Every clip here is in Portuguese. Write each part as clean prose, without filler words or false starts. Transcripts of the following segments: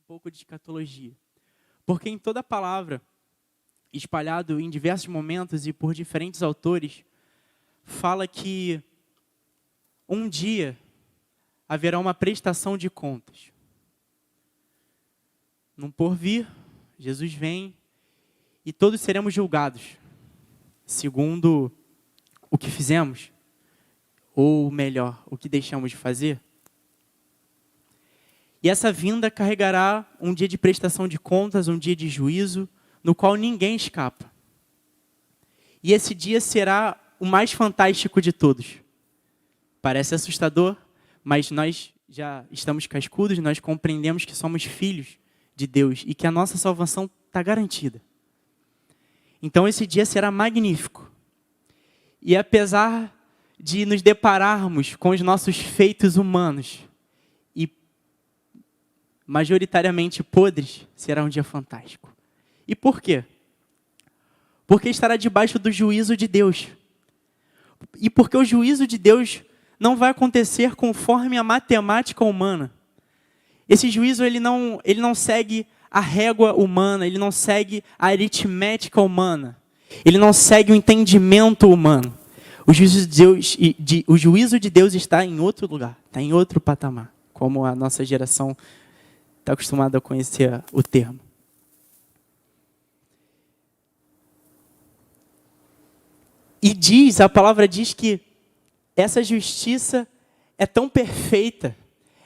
pouco de escatologia. Porque em toda a palavra, espalhado em diversos momentos e por diferentes autores, fala que um dia haverá uma prestação de contas. Num porvir, Jesus vem e todos seremos julgados, segundo o que fizemos, ou melhor, o que deixamos de fazer. E essa vinda carregará um dia de prestação de contas, um dia de juízo, no qual ninguém escapa. E esse dia será o mais fantástico de todos. Parece assustador, mas nós já estamos cascudos, nós compreendemos que somos filhos de Deus e que a nossa salvação está garantida. Então esse dia será magnífico. E apesar de nos depararmos com os nossos feitos humanos e majoritariamente podres, será um dia fantástico. E por quê? Porque estará debaixo do juízo de Deus. E porque o juízo de Deus não vai acontecer conforme a matemática humana. Esse juízo ele não segue a régua humana, ele não segue a aritmética humana, ele não segue o entendimento humano. O juízo de Deus está em outro lugar, está em outro patamar, como a nossa geração está acostumada a conhecer o termo. E a palavra diz que essa justiça é tão perfeita,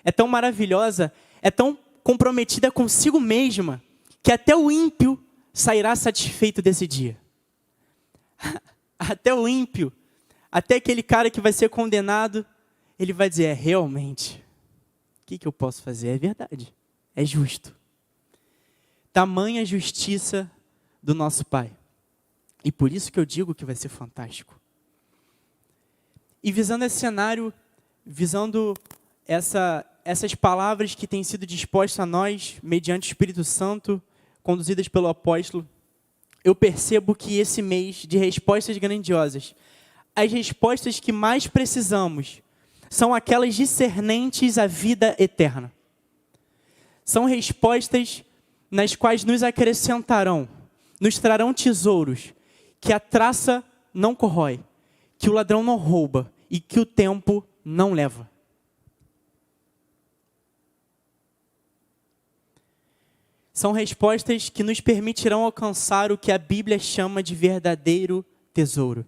é tão maravilhosa, é tão comprometida consigo mesma, que até o ímpio sairá satisfeito desse dia. Até o ímpio, até aquele cara que vai ser condenado, ele vai dizer, realmente, o que eu posso fazer? É verdade, é justo. Tamanha justiça do nosso Pai. E por isso que eu digo que vai ser fantástico. E visando esse cenário, visando essas palavras que têm sido dispostas a nós, mediante o Espírito Santo, conduzidas pelo apóstolo, eu percebo que esse mês de respostas grandiosas, as respostas que mais precisamos são aquelas discernentes à vida eterna. São respostas nas quais nos acrescentarão, nos trarão tesouros, que a traça não corrói, que o ladrão não rouba e que o tempo não leva. São respostas que nos permitirão alcançar o que a Bíblia chama de verdadeiro tesouro.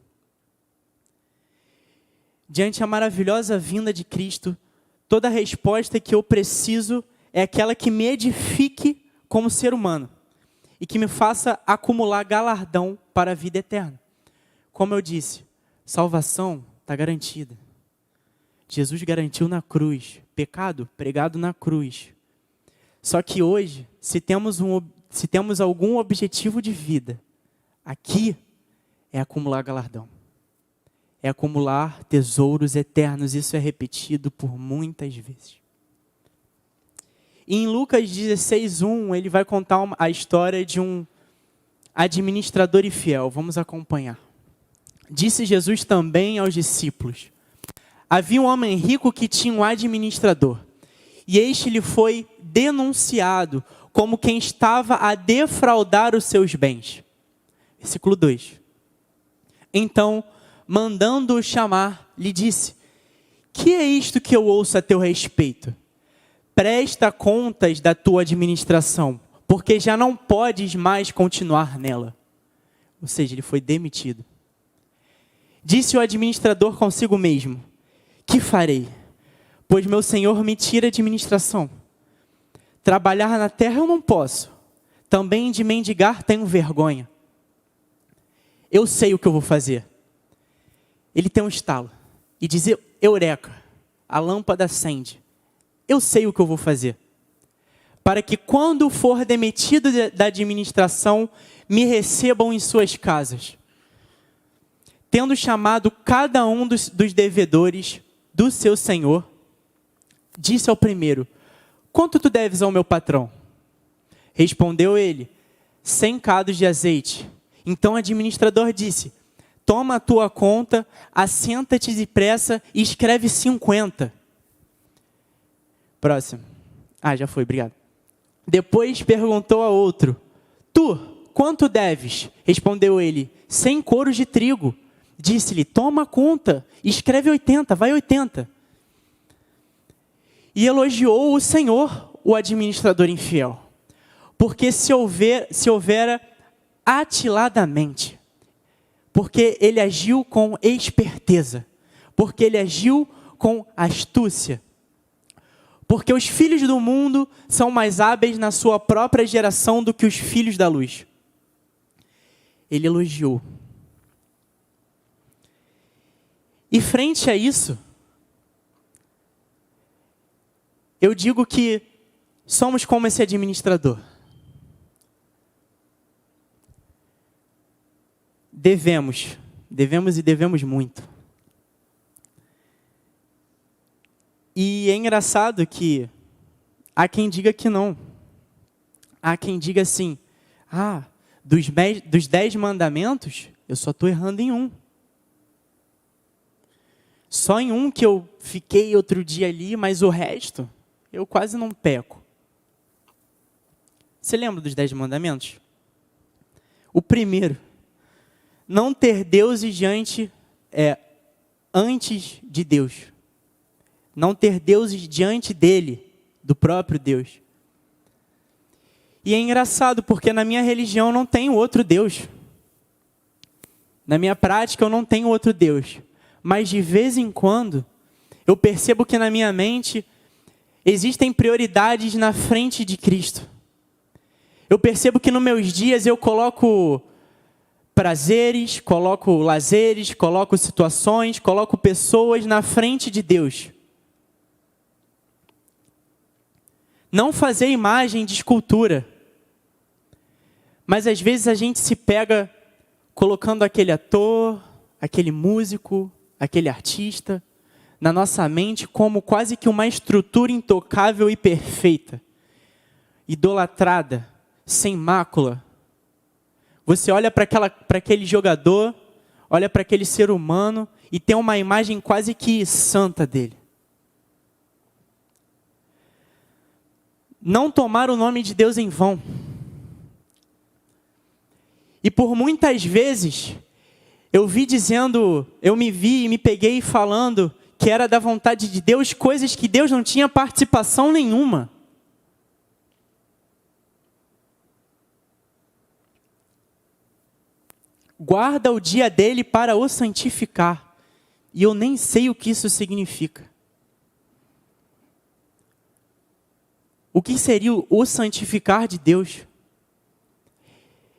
Diante da maravilhosa vinda de Cristo, toda resposta que eu preciso é aquela que me edifique como ser humano e que me faça acumular galardão para a vida eterna. Como eu disse, salvação está garantida. Jesus garantiu na cruz, pecado pregado na cruz. Só que hoje, se temos algum objetivo de vida, aqui é acumular galardão. É acumular tesouros eternos. Isso é repetido por muitas vezes. E em Lucas 16:1, ele vai contar a história de um administrador infiel. Vamos acompanhar. Disse Jesus também aos discípulos: havia um homem rico que tinha um administrador, e este lhe foi denunciado como quem estava a defraudar os seus bens. Versículo 2. Então, mandando-o chamar, lhe disse: que é isto que eu ouço a teu respeito? Presta contas da tua administração, porque já não podes mais continuar nela. Ou seja, ele foi demitido. Disse o administrador consigo mesmo: que farei? Pois meu senhor me tira a administração. Trabalhar na terra eu não posso. Também de mendigar tenho vergonha. Eu sei o que eu vou fazer. Ele tem um estalo e diz: eureka, a lâmpada acende. Eu sei o que eu vou fazer. Para que quando for demitido da administração, me recebam em suas casas. Tendo chamado cada um dos devedores do seu senhor, disse ao primeiro: quanto tu deves ao meu patrão? Respondeu ele: 100 cados de azeite. Então o administrador disse: toma a tua conta, assenta-te depressa e escreve 50. Próximo. Já foi, obrigado. Depois perguntou a outro: tu, quanto deves? Respondeu ele: 100 coros de trigo. Disse-lhe: toma conta, escreve 80, vai 80. E elogiou o Senhor, o administrador infiel, porque se houvera atiladamente, porque ele agiu com esperteza, porque ele agiu com astúcia, porque os filhos do mundo são mais hábeis na sua própria geração do que os filhos da luz. Ele elogiou. E frente a isso, eu digo que somos como esse administrador. Devemos e devemos muito. E é engraçado que há quem diga que não. Há quem diga assim: dos 10 mandamentos, eu só estou errando em um. Só em um que eu fiquei outro dia ali, mas o resto, eu quase não peco. Você lembra dos 10 mandamentos? O primeiro: não ter deuses antes de Deus. Não ter deuses diante dele, do próprio Deus. E é engraçado, porque na minha religião eu não tenho outro Deus. Na minha prática eu não tenho outro Deus. Mas de vez em quando, eu percebo que na minha mente existem prioridades na frente de Cristo. Eu percebo que nos meus dias eu coloco prazeres, coloco lazeres, coloco situações, coloco pessoas na frente de Deus. Não fazer imagem de escultura. Mas às vezes a gente se pega colocando aquele ator, aquele músico, aquele artista na nossa mente como quase que uma estrutura intocável e perfeita, idolatrada, sem mácula. Você olha para aquele jogador, olha para aquele ser humano e tem uma imagem quase que santa dele. Não tomar o nome de Deus em vão. E por muitas vezes, eu me vi e me peguei falando que era da vontade de Deus, coisas que Deus não tinha participação nenhuma. Guarda o dia dele para o santificar. E eu nem sei o que isso significa. O que seria o santificar de Deus?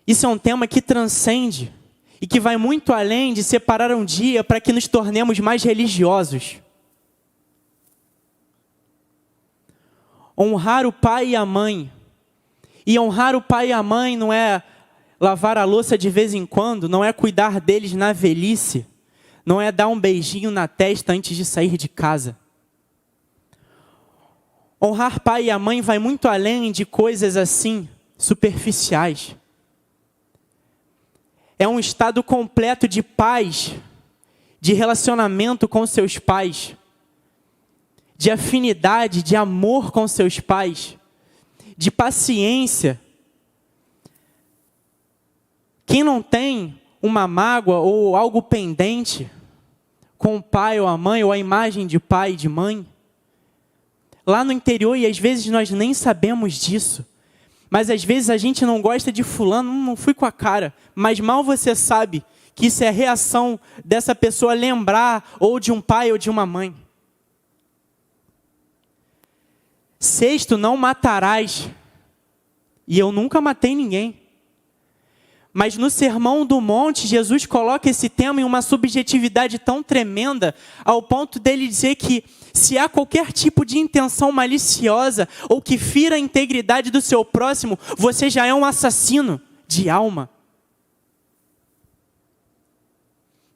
Isso é um tema que transcende e que vai muito além de separar um dia para que nos tornemos mais religiosos. Honrar o pai e a mãe. E honrar o pai e a mãe não é lavar a louça de vez em quando, não é cuidar deles na velhice, não é dar um beijinho na testa antes de sair de casa. Honrar pai e a mãe vai muito além de coisas assim, superficiais. É um estado completo de paz, de relacionamento com seus pais, de afinidade, de amor com seus pais, de paciência. Quem não tem uma mágoa ou algo pendente com o pai ou a mãe, ou a imagem de pai e de mãe, lá no interior, e às vezes nós nem sabemos disso, mas às vezes a gente não gosta de fulano, não fui com a cara, mas mal você sabe que isso é a reação dessa pessoa lembrar ou de um pai ou de uma mãe. Sexto, não matarás. E eu nunca matei ninguém. Mas no Sermão do Monte, Jesus coloca esse tema em uma subjetividade tão tremenda, ao ponto dele dizer que se há qualquer tipo de intenção maliciosa ou que fira a integridade do seu próximo, você já é um assassino de alma.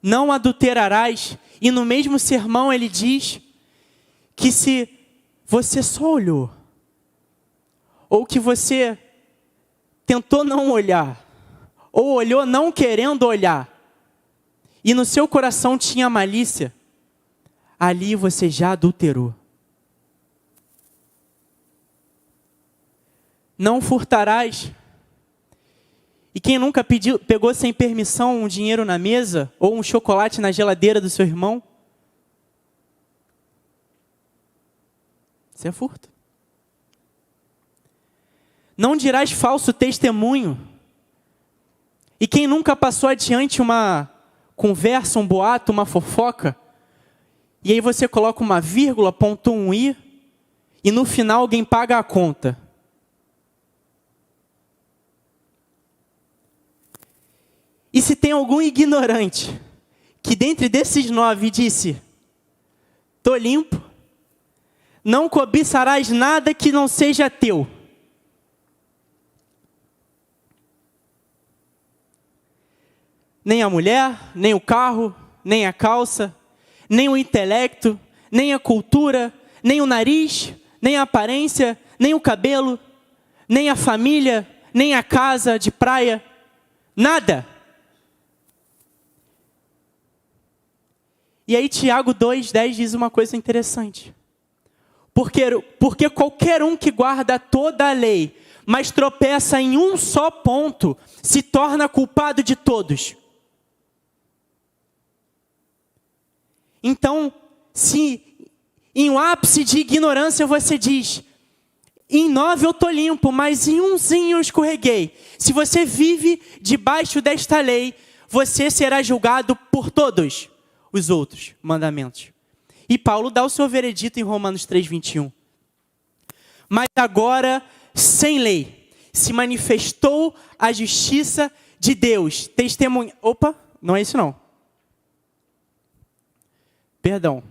Não adulterarás. E no mesmo sermão ele diz que se você só olhou, ou que você tentou não olhar, ou olhou não querendo olhar, e no seu coração tinha malícia, ali você já adulterou. Não furtarás. E quem nunca pegou sem permissão um dinheiro na mesa ou um chocolate na geladeira do seu irmão? Isso é furto. Não dirás falso testemunho. E quem nunca passou adiante uma conversa, um boato, uma fofoca, e aí você coloca uma vírgula, pontua um i, e no final alguém paga a conta. E se tem algum ignorante que dentre desses 9 disse, estou limpo, não cobiçarás nada que não seja teu. Nem a mulher, nem o carro, nem a calça, nem o intelecto, nem a cultura, nem o nariz, nem a aparência, nem o cabelo, nem a família, nem a casa de praia, nada. E aí Tiago 2:10 diz uma coisa interessante. Porque qualquer um que guarda toda a lei, mas tropeça em um só ponto, se torna culpado de todos. Então, se em um ápice de ignorância você diz, em 9 eu estou limpo, mas em umzinho eu escorreguei. Se você vive debaixo desta lei, você será julgado por todos os outros mandamentos. E Paulo dá o seu veredito em Romanos 3:21. Mas agora, sem lei, se manifestou a justiça de Deus. Testemunha. Opa, não é isso não. Perdão,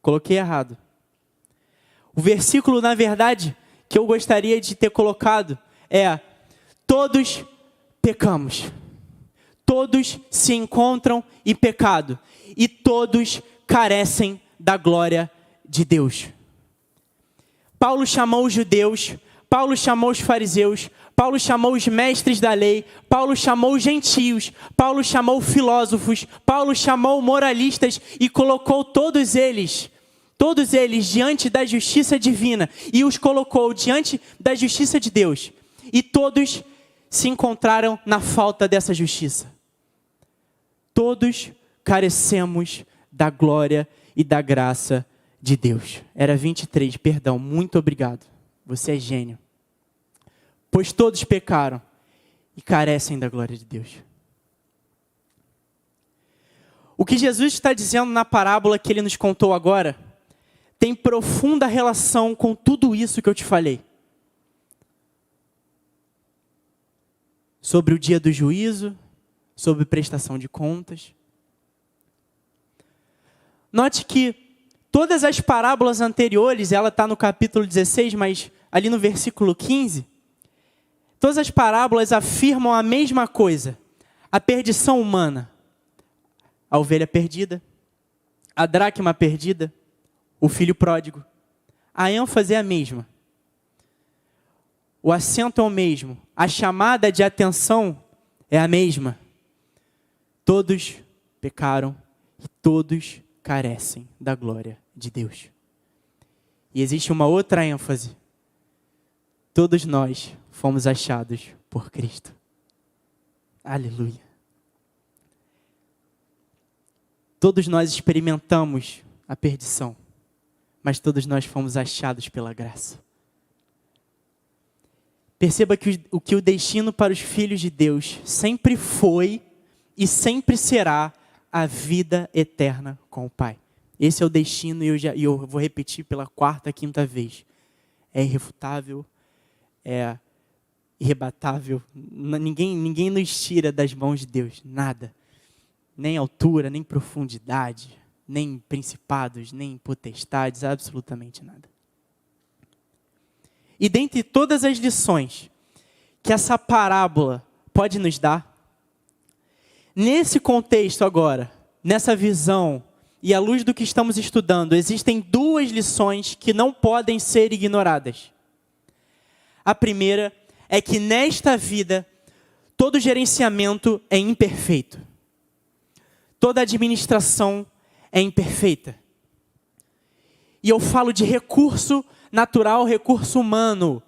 coloquei errado. O versículo, na verdade, que eu gostaria de ter colocado é: todos pecamos. Todos se encontram em pecado. E todos carecem da glória de Deus. Paulo chamou os judeus, Paulo chamou os fariseus, Paulo chamou os mestres da lei, Paulo chamou os gentios, Paulo chamou filósofos, Paulo chamou moralistas e colocou todos eles diante da justiça divina e os colocou diante da justiça de Deus. E todos se encontraram na falta dessa justiça. Todos carecemos da glória e da graça de Deus. Era 23, perdão, muito obrigado. Você é gênio. Pois todos pecaram e carecem da glória de Deus. O que Jesus está dizendo na parábola que ele nos contou agora tem profunda relação com tudo isso que eu te falei. Sobre o dia do juízo, sobre prestação de contas. Note que todas as parábolas anteriores, ela está no capítulo 16, mas ali no versículo 15, todas as parábolas afirmam a mesma coisa. A perdição humana, a ovelha perdida, a dracma perdida, o filho pródigo. A ênfase é a mesma. O acento é o mesmo. A chamada de atenção é a mesma. Todos pecaram e todos carecem da glória de Deus. E existe uma outra ênfase. Todos nós fomos achados por Cristo. Aleluia. Todos nós experimentamos a perdição, mas todos nós fomos achados pela graça. Perceba que o destino para os filhos de Deus sempre foi e sempre será a vida eterna com o Pai. Esse é o destino e eu vou repetir pela 4ª, 5ª vez. É irrefutável, é irrebatável. Ninguém nos tira das mãos de Deus, nada. Nem altura, nem profundidade, nem principados, nem potestades, absolutamente nada. E dentre todas as lições que essa parábola pode nos dar, nesse contexto agora, nessa visão e à luz do que estamos estudando, existem 2 lições que não podem ser ignoradas. A primeira é que nesta vida, todo gerenciamento é imperfeito. Toda administração é imperfeita. E eu falo de recurso natural, recurso humano.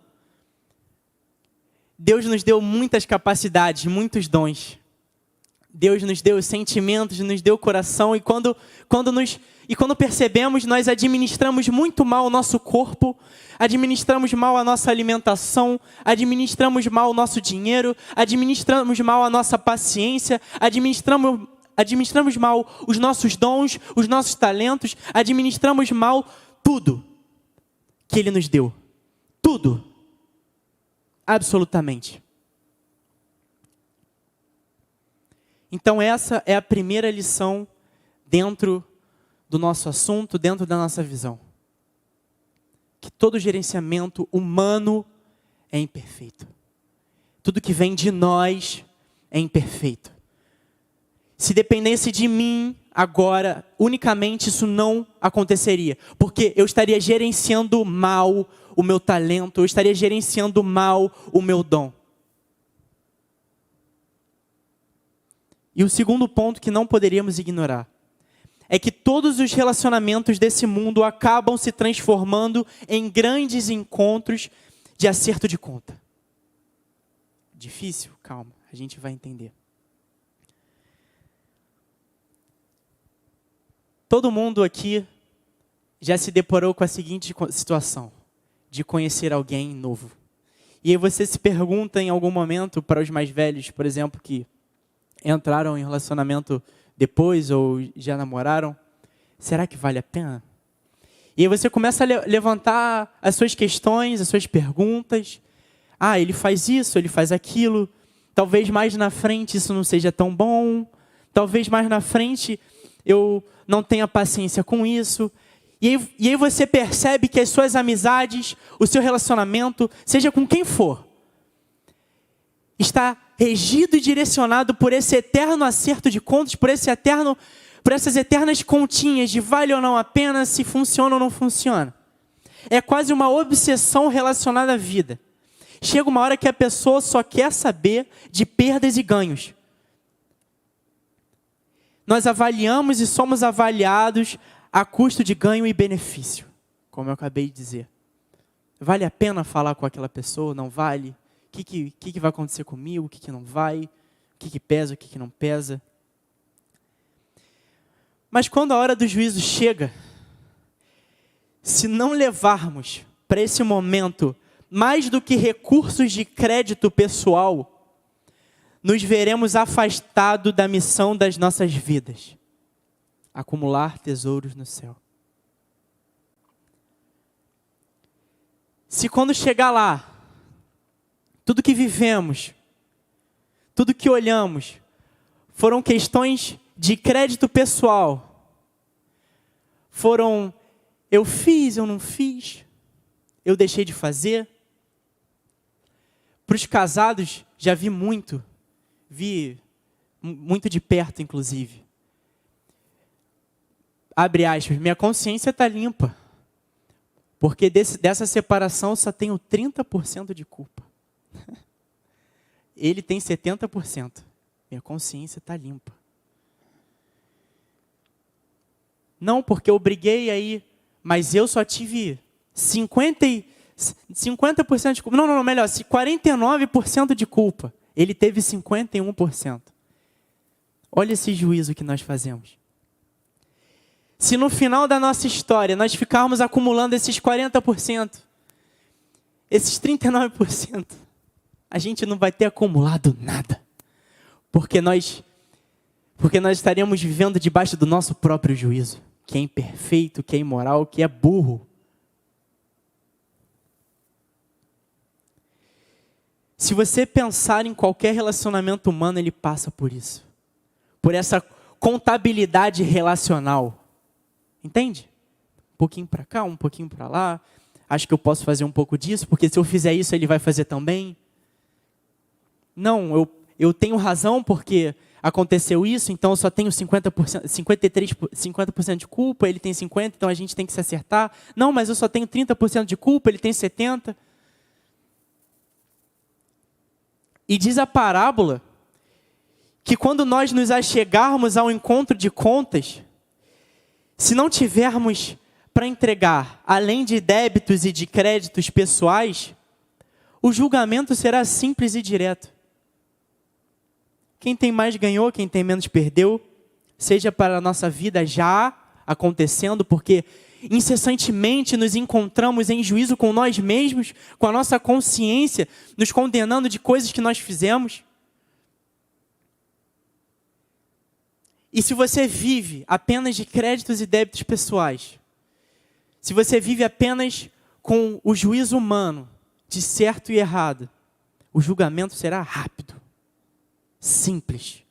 Deus nos deu muitas capacidades, muitos dons. Deus nos deu sentimentos, nos deu coração, e quando percebemos, nós administramos muito mal o nosso corpo, administramos mal a nossa alimentação, administramos mal o nosso dinheiro, administramos mal a nossa paciência, administramos mal os nossos dons, os nossos talentos, administramos mal tudo que Ele nos deu. Tudo. Absolutamente. Então essa é a primeira lição dentro do nosso assunto, dentro da nossa visão. Que todo gerenciamento humano é imperfeito. Tudo que vem de nós é imperfeito. Se dependesse de mim agora, unicamente isso não aconteceria. Porque eu estaria gerenciando mal o meu talento, eu estaria gerenciando mal o meu dom. E o segundo ponto que não poderíamos ignorar é que todos os relacionamentos desse mundo acabam se transformando em grandes encontros de acerto de conta. Difícil? Calma, a gente vai entender. Todo mundo aqui já se deparou com a seguinte situação, de conhecer alguém novo. E aí você se pergunta em algum momento para os mais velhos, por exemplo, que entraram em relacionamento depois ou já namoraram, será que vale a pena? E aí você começa a levantar as suas questões, as suas perguntas. Ah, ele faz isso, ele faz aquilo. Talvez mais na frente isso não seja tão bom. Talvez mais na frente eu não tenha paciência com isso. E aí você percebe que as suas amizades, o seu relacionamento, seja com quem for, está regido e direcionado por esse eterno acerto de contas, por essas eternas continhas de vale ou não a pena, se funciona ou não funciona. É quase uma obsessão relacionada à vida. Chega uma hora que a pessoa só quer saber de perdas e ganhos. Nós avaliamos e somos avaliados a custo de ganho e benefício, como eu acabei de dizer. Vale a pena falar com aquela pessoa? Não vale? O que vai acontecer comigo? O que não vai? O que pesa? O que não pesa? Mas quando a hora do juízo chega, se não levarmos para esse momento mais do que recursos de crédito pessoal, nos veremos afastados da missão das nossas vidas. Acumular tesouros no céu. Se quando chegar lá, tudo que vivemos, tudo que olhamos, foram questões de crédito pessoal. Foram, eu fiz, eu não fiz, eu deixei de fazer. Para os casados, já vi muito de perto, inclusive. Abre aspas, minha consciência está limpa. Porque dessa separação eu só tenho 30% de culpa. Ele tem 70%. Minha consciência está limpa. Não, porque eu briguei aí, mas eu só tive 50% de culpa. Não, melhor, 49% de culpa. Ele teve 51%. Olha esse juízo que nós fazemos. Se no final da nossa história nós ficarmos acumulando esses 40%, esses 39%, a gente não vai ter acumulado nada. Porque nós estaremos vivendo debaixo do nosso próprio juízo, que é imperfeito, que é imoral, que é burro. Se você pensar em qualquer relacionamento humano, ele passa por isso. Por essa contabilidade relacional. Entende? Um pouquinho para cá, um pouquinho para lá. Acho que eu posso fazer um pouco disso, porque se eu fizer isso, ele vai fazer também. Não, eu tenho razão porque aconteceu isso, então eu só tenho 50% de culpa, ele tem 50%, então a gente tem que se acertar. Não, mas eu só tenho 30% de culpa, ele tem 70%. E diz a parábola que quando nós nos achegarmos ao encontro de contas, se não tivermos para entregar, além de débitos e de créditos pessoais, o julgamento será simples e direto. Quem tem mais ganhou, quem tem menos perdeu, seja para a nossa vida já acontecendo, porque incessantemente nos encontramos em juízo com nós mesmos, com a nossa consciência, nos condenando de coisas que nós fizemos. E se você vive apenas de créditos e débitos pessoais, se você vive apenas com o juízo humano de certo e errado, o julgamento será rápido, simples.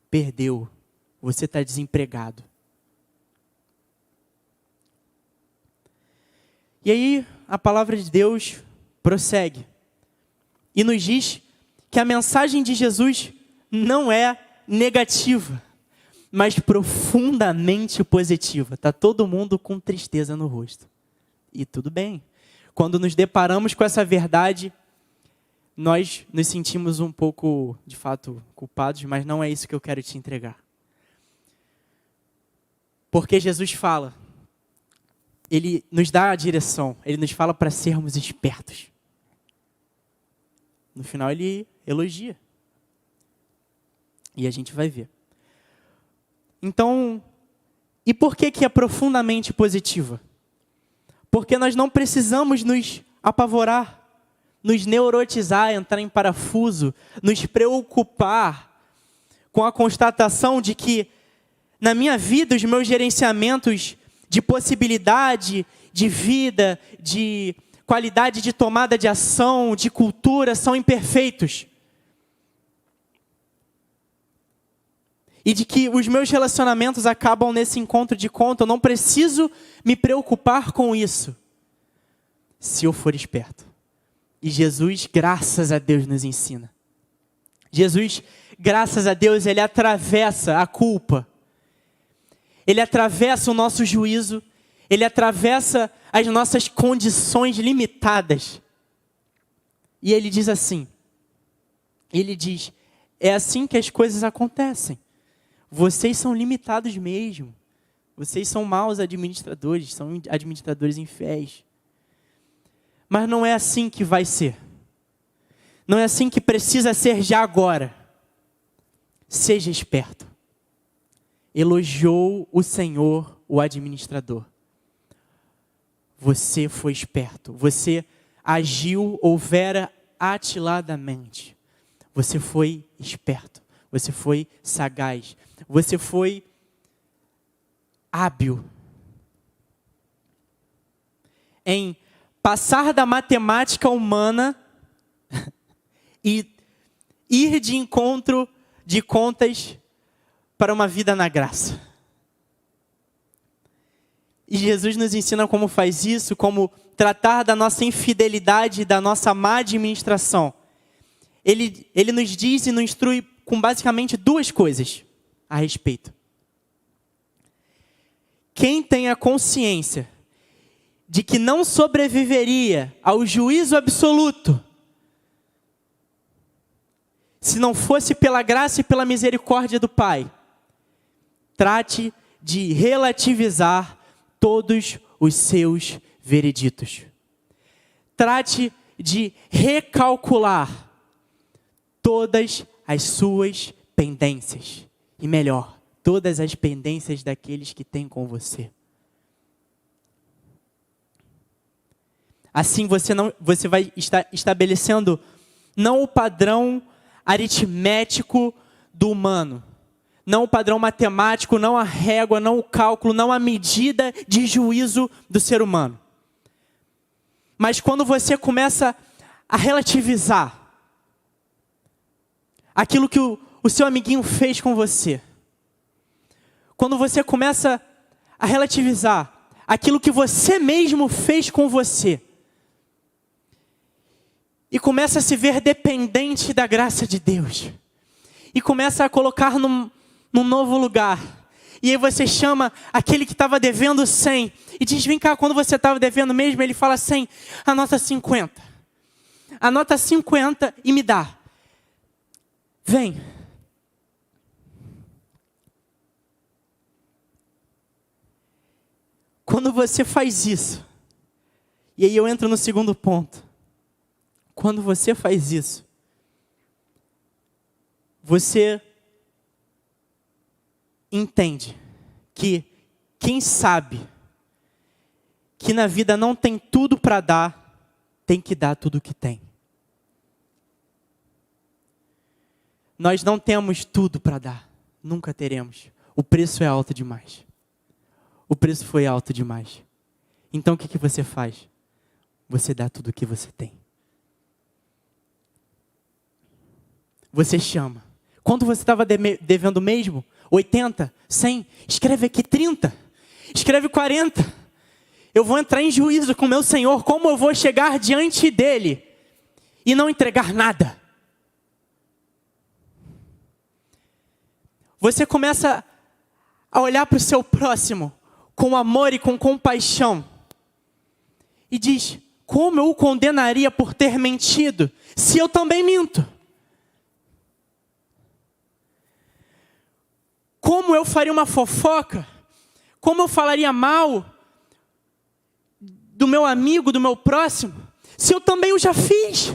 Perdeu, você está desempregado. E aí a palavra de Deus prossegue e nos diz que a mensagem de Jesus não é negativa, mas profundamente positiva. Está todo mundo com tristeza no rosto. E tudo bem. Quando nos deparamos com essa verdade, nós nos sentimos um pouco, de fato, culpados, mas não é isso que eu quero te entregar. Porque Jesus fala, Ele nos dá a direção, Ele nos fala para sermos espertos. No final Ele elogia. E a gente vai ver. Então, e por que é profundamente positiva? Porque nós não precisamos nos apavorar, nos neurotizar, entrar em parafuso, nos preocupar com a constatação de que na minha vida os meus gerenciamentos de possibilidade, de vida, de qualidade de tomada de ação, de cultura são imperfeitos. E de que os meus relacionamentos acabam nesse encontro de conta. Eu não preciso me preocupar com isso, se eu for esperto. E Jesus, graças a Deus, nos ensina. Jesus, graças a Deus, Ele atravessa a culpa. Ele atravessa o nosso juízo. Ele atravessa as nossas condições limitadas. E Ele diz assim. Ele diz, é assim que as coisas acontecem. Vocês são limitados mesmo. Vocês são maus administradores, são administradores infiéis. Mas não é assim que vai ser. Não é assim que precisa ser já agora. Seja esperto. Elogiou o Senhor, o administrador. Você foi esperto. Você agiu, houvera atiladamente. Você foi esperto. Você foi sagaz. Você foi hábil em passar da matemática humana e ir de encontro de contas para uma vida na graça. E Jesus nos ensina como faz isso, como tratar da nossa infidelidade, da nossa má administração. Ele nos diz e nos instrui com basicamente duas coisas a respeito. Quem tem a consciência de que não sobreviveria ao juízo absoluto se não fosse pela graça e pela misericórdia do Pai, trate de relativizar todos os seus vereditos. Trate de recalcular todas as suas pendências. E melhor, todas as pendências daqueles que têm com você. Assim você vai estar estabelecendo não o padrão aritmético do humano, não o padrão matemático, não a régua, não o cálculo, não a medida de juízo do ser humano. Mas quando você começa a relativizar aquilo que o seu amiguinho fez com você, quando você começa a relativizar aquilo que você mesmo fez com você, e começa a se ver dependente da graça de Deus, e começa a colocar num novo lugar, e aí você chama aquele que estava devendo 100, e diz, vem cá, quando você estava devendo mesmo, ele fala 100, anota 50. Anota 50 e me dá. Vem. Quando você faz isso, e aí eu entro no segundo ponto. quando você faz isso, você entende que quem sabe que na vida não tem tudo para dar, tem que dar tudo o que tem. Nós não temos tudo para dar, nunca teremos. O preço é alto demais. O preço foi alto demais. Então o que você faz? Você dá tudo o que você tem. Você chama. Quanto você estava devendo mesmo? 80? 100? Escreve aqui 30. Escreve 40. Eu vou entrar em juízo com meu Senhor. Como eu vou chegar diante dele e não entregar nada? Você começa a olhar para o seu próximo com amor e com compaixão. E diz, como eu o condenaria por ter mentido, se eu também minto? Como eu faria uma fofoca? Como eu falaria mal do meu amigo, do meu próximo, se eu também o já fiz?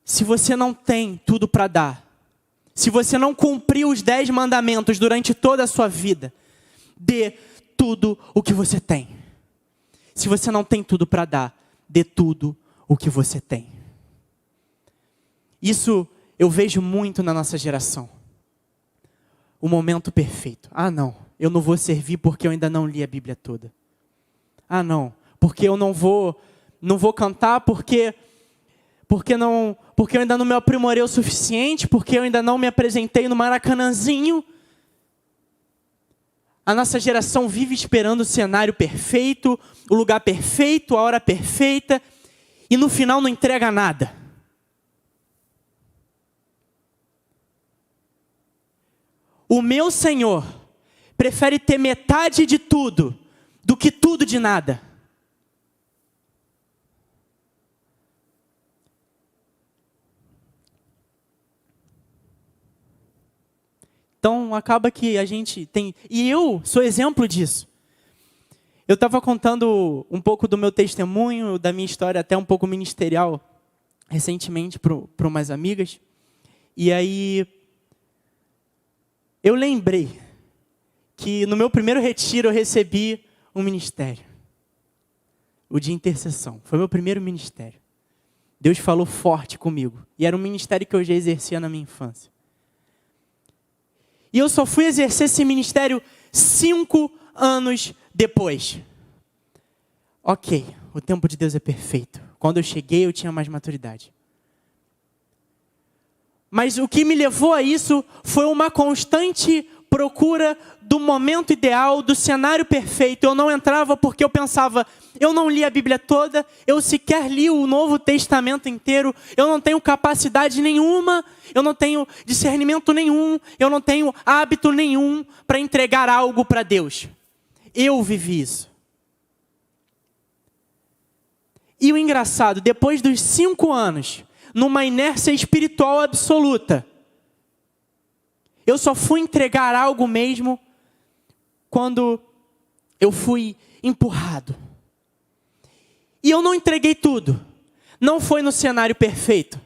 Se você não tem tudo para dar, se você não cumpriu os 10 mandamentos durante toda a sua vida, dê tudo o que você tem. Se você não tem tudo para dar, dê tudo o que você tem. Isso eu vejo muito na nossa geração. O momento perfeito. Ah, não, eu não vou servir porque eu ainda não li a Bíblia toda. Ah, não, porque eu não vou cantar porque eu ainda não me aprimorei o suficiente, porque eu ainda não me apresentei no Maracanãzinho. A nossa geração vive esperando o cenário perfeito, o lugar perfeito, a hora perfeita, e no final não entrega nada. O meu Senhor prefere ter metade de tudo do que tudo de nada. Então acaba que a gente tem... E eu sou exemplo disso. Eu estava contando um pouco do meu testemunho, da minha história até um pouco ministerial, recentemente para umas amigas. E aí eu lembrei que no meu primeiro retiro eu recebi um ministério. O de intercessão. Foi meu primeiro ministério. Deus falou forte comigo. E era um ministério que eu já exercia na minha infância. E eu só fui exercer esse ministério 5 anos depois. Ok, o tempo de Deus é perfeito. Quando eu cheguei, eu tinha mais maturidade. Mas o que me levou a isso foi uma constante procura do momento ideal, do cenário perfeito. Eu não entrava porque eu pensava, eu não li a Bíblia toda, eu sequer li o Novo Testamento inteiro, eu não tenho capacidade nenhuma, eu não tenho discernimento nenhum, eu não tenho hábito nenhum para entregar algo para Deus. Eu vivi isso. E o engraçado, depois dos 5 anos, numa inércia espiritual absoluta, eu só fui entregar algo mesmo quando eu fui empurrado. E eu não entreguei tudo. Não foi no cenário perfeito.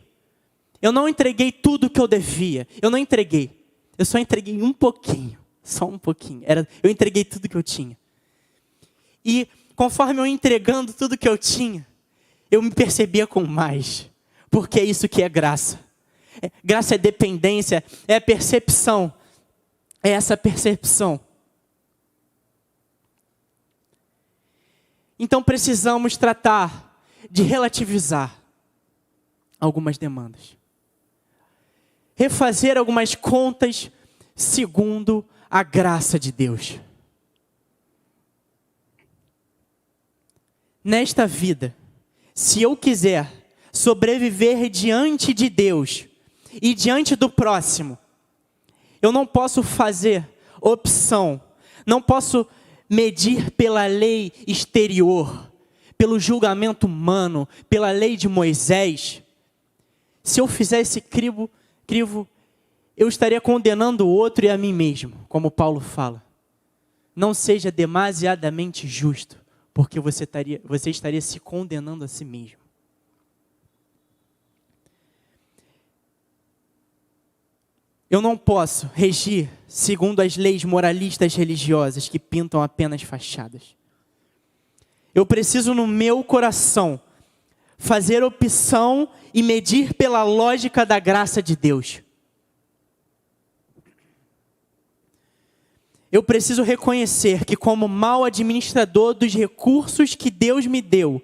Eu não entreguei tudo que eu devia. Eu não entreguei. Eu só entreguei um pouquinho. Só um pouquinho. Eu entreguei tudo que eu tinha. E conforme eu ia entregando tudo que eu tinha, eu me percebia com mais. Porque é isso que é graça. Graça é dependência, é percepção. É essa percepção. Então precisamos tratar de relativizar algumas demandas. Refazer algumas contas segundo a graça de Deus. Nesta vida, se eu quiser sobreviver diante de Deus e diante do próximo, eu não posso fazer opção, não posso medir pela lei exterior, pelo julgamento humano, pela lei de Moisés. Se eu fizer esse crivo, eu estaria condenando o outro e a mim mesmo, como Paulo fala. não seja demasiadamente justo, porque você estaria se condenando a si mesmo. Eu não posso regir segundo as leis moralistas religiosas que pintam apenas fachadas. Eu preciso, no meu coração, fazer opção e medir pela lógica da graça de Deus. Eu preciso reconhecer que, como mau administrador dos recursos que Deus me deu,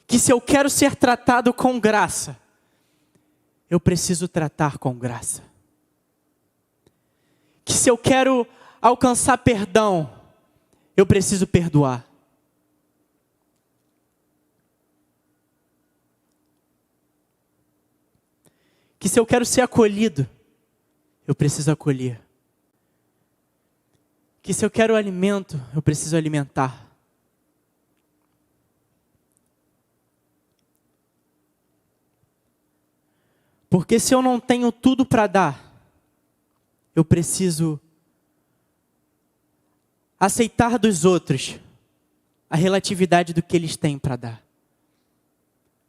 que se eu quero ser tratado com graça, eu preciso tratar com graça. Que se eu quero alcançar perdão, eu preciso perdoar. Que se eu quero ser acolhido, eu preciso acolher. Que se eu quero alimento, eu preciso alimentar. Porque se eu não tenho tudo para dar, eu preciso aceitar dos outros a relatividade do que eles têm para dar.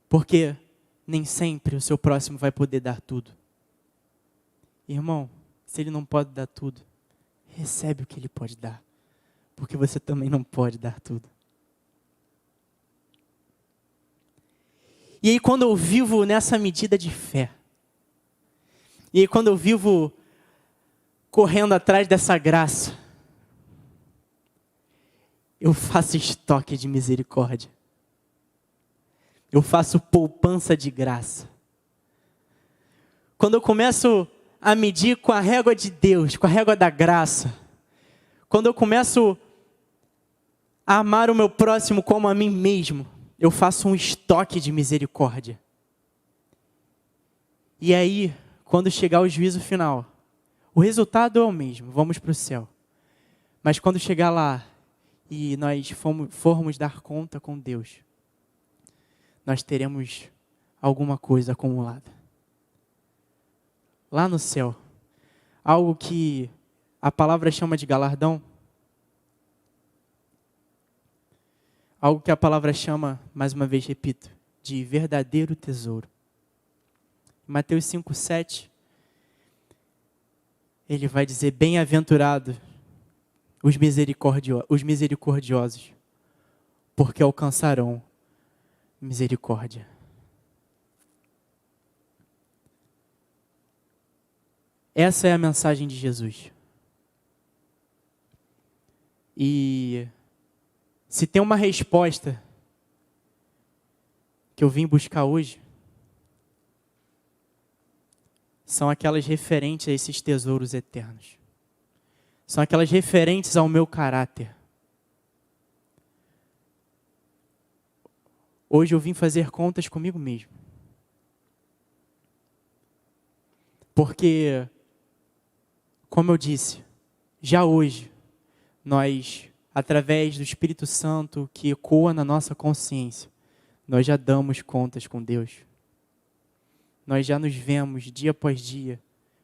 Porque nem sempre o seu próximo vai poder dar tudo. Irmão, se ele não pode dar tudo, recebe o que ele pode dar. Porque você também não pode dar tudo. E aí quando eu vivo nessa medida de fé, e aí quando eu vivo correndo atrás dessa graça, eu faço estoque de misericórdia. Eu faço poupança de graça. Quando eu começo a medir com a régua de Deus, com a régua da graça, quando eu começo a amar o meu próximo como a mim mesmo, eu faço um estoque de misericórdia. E aí, quando chegar o juízo final, o resultado é o mesmo, vamos para o céu. Mas quando chegar lá e nós formos dar conta com Deus, nós teremos alguma coisa acumulada. Lá no céu, algo que a palavra chama de galardão, algo que a palavra chama, mais uma vez repito, de verdadeiro tesouro. Mateus 5:7, ele vai dizer: bem-aventurado os misericordiosos, porque alcançarão misericórdia. Essa é a mensagem de Jesus. E se tem uma resposta que eu vim buscar hoje, são aquelas referentes a esses tesouros eternos. São aquelas referentes ao meu caráter. Hoje eu vim fazer contas comigo mesmo. Porque, como eu disse, já hoje, nós, através do Espírito Santo que ecoa na nossa consciência, nós já damos contas com Deus. Nós já nos vemos dia após dia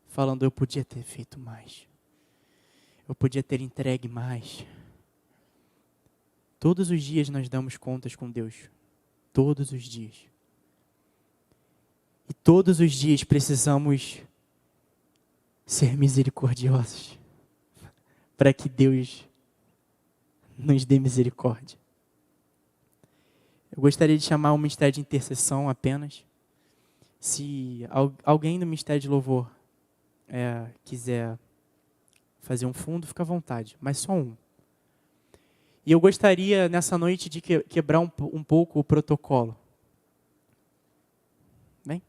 falando: eu podia ter feito mais. Eu podia ter entregue mais. Todos os dias nós damos contas com Deus. Todos os dias. E todos os dias precisamos ser misericordiosos para que Deus nos dê misericórdia. Eu gostaria de chamar o ministério de intercessão apenas. Se alguém do ministério de louvor quiser fazer um fundo, fica à vontade, mas só um. E eu gostaria nessa noite de quebrar um pouco o protocolo. Bem?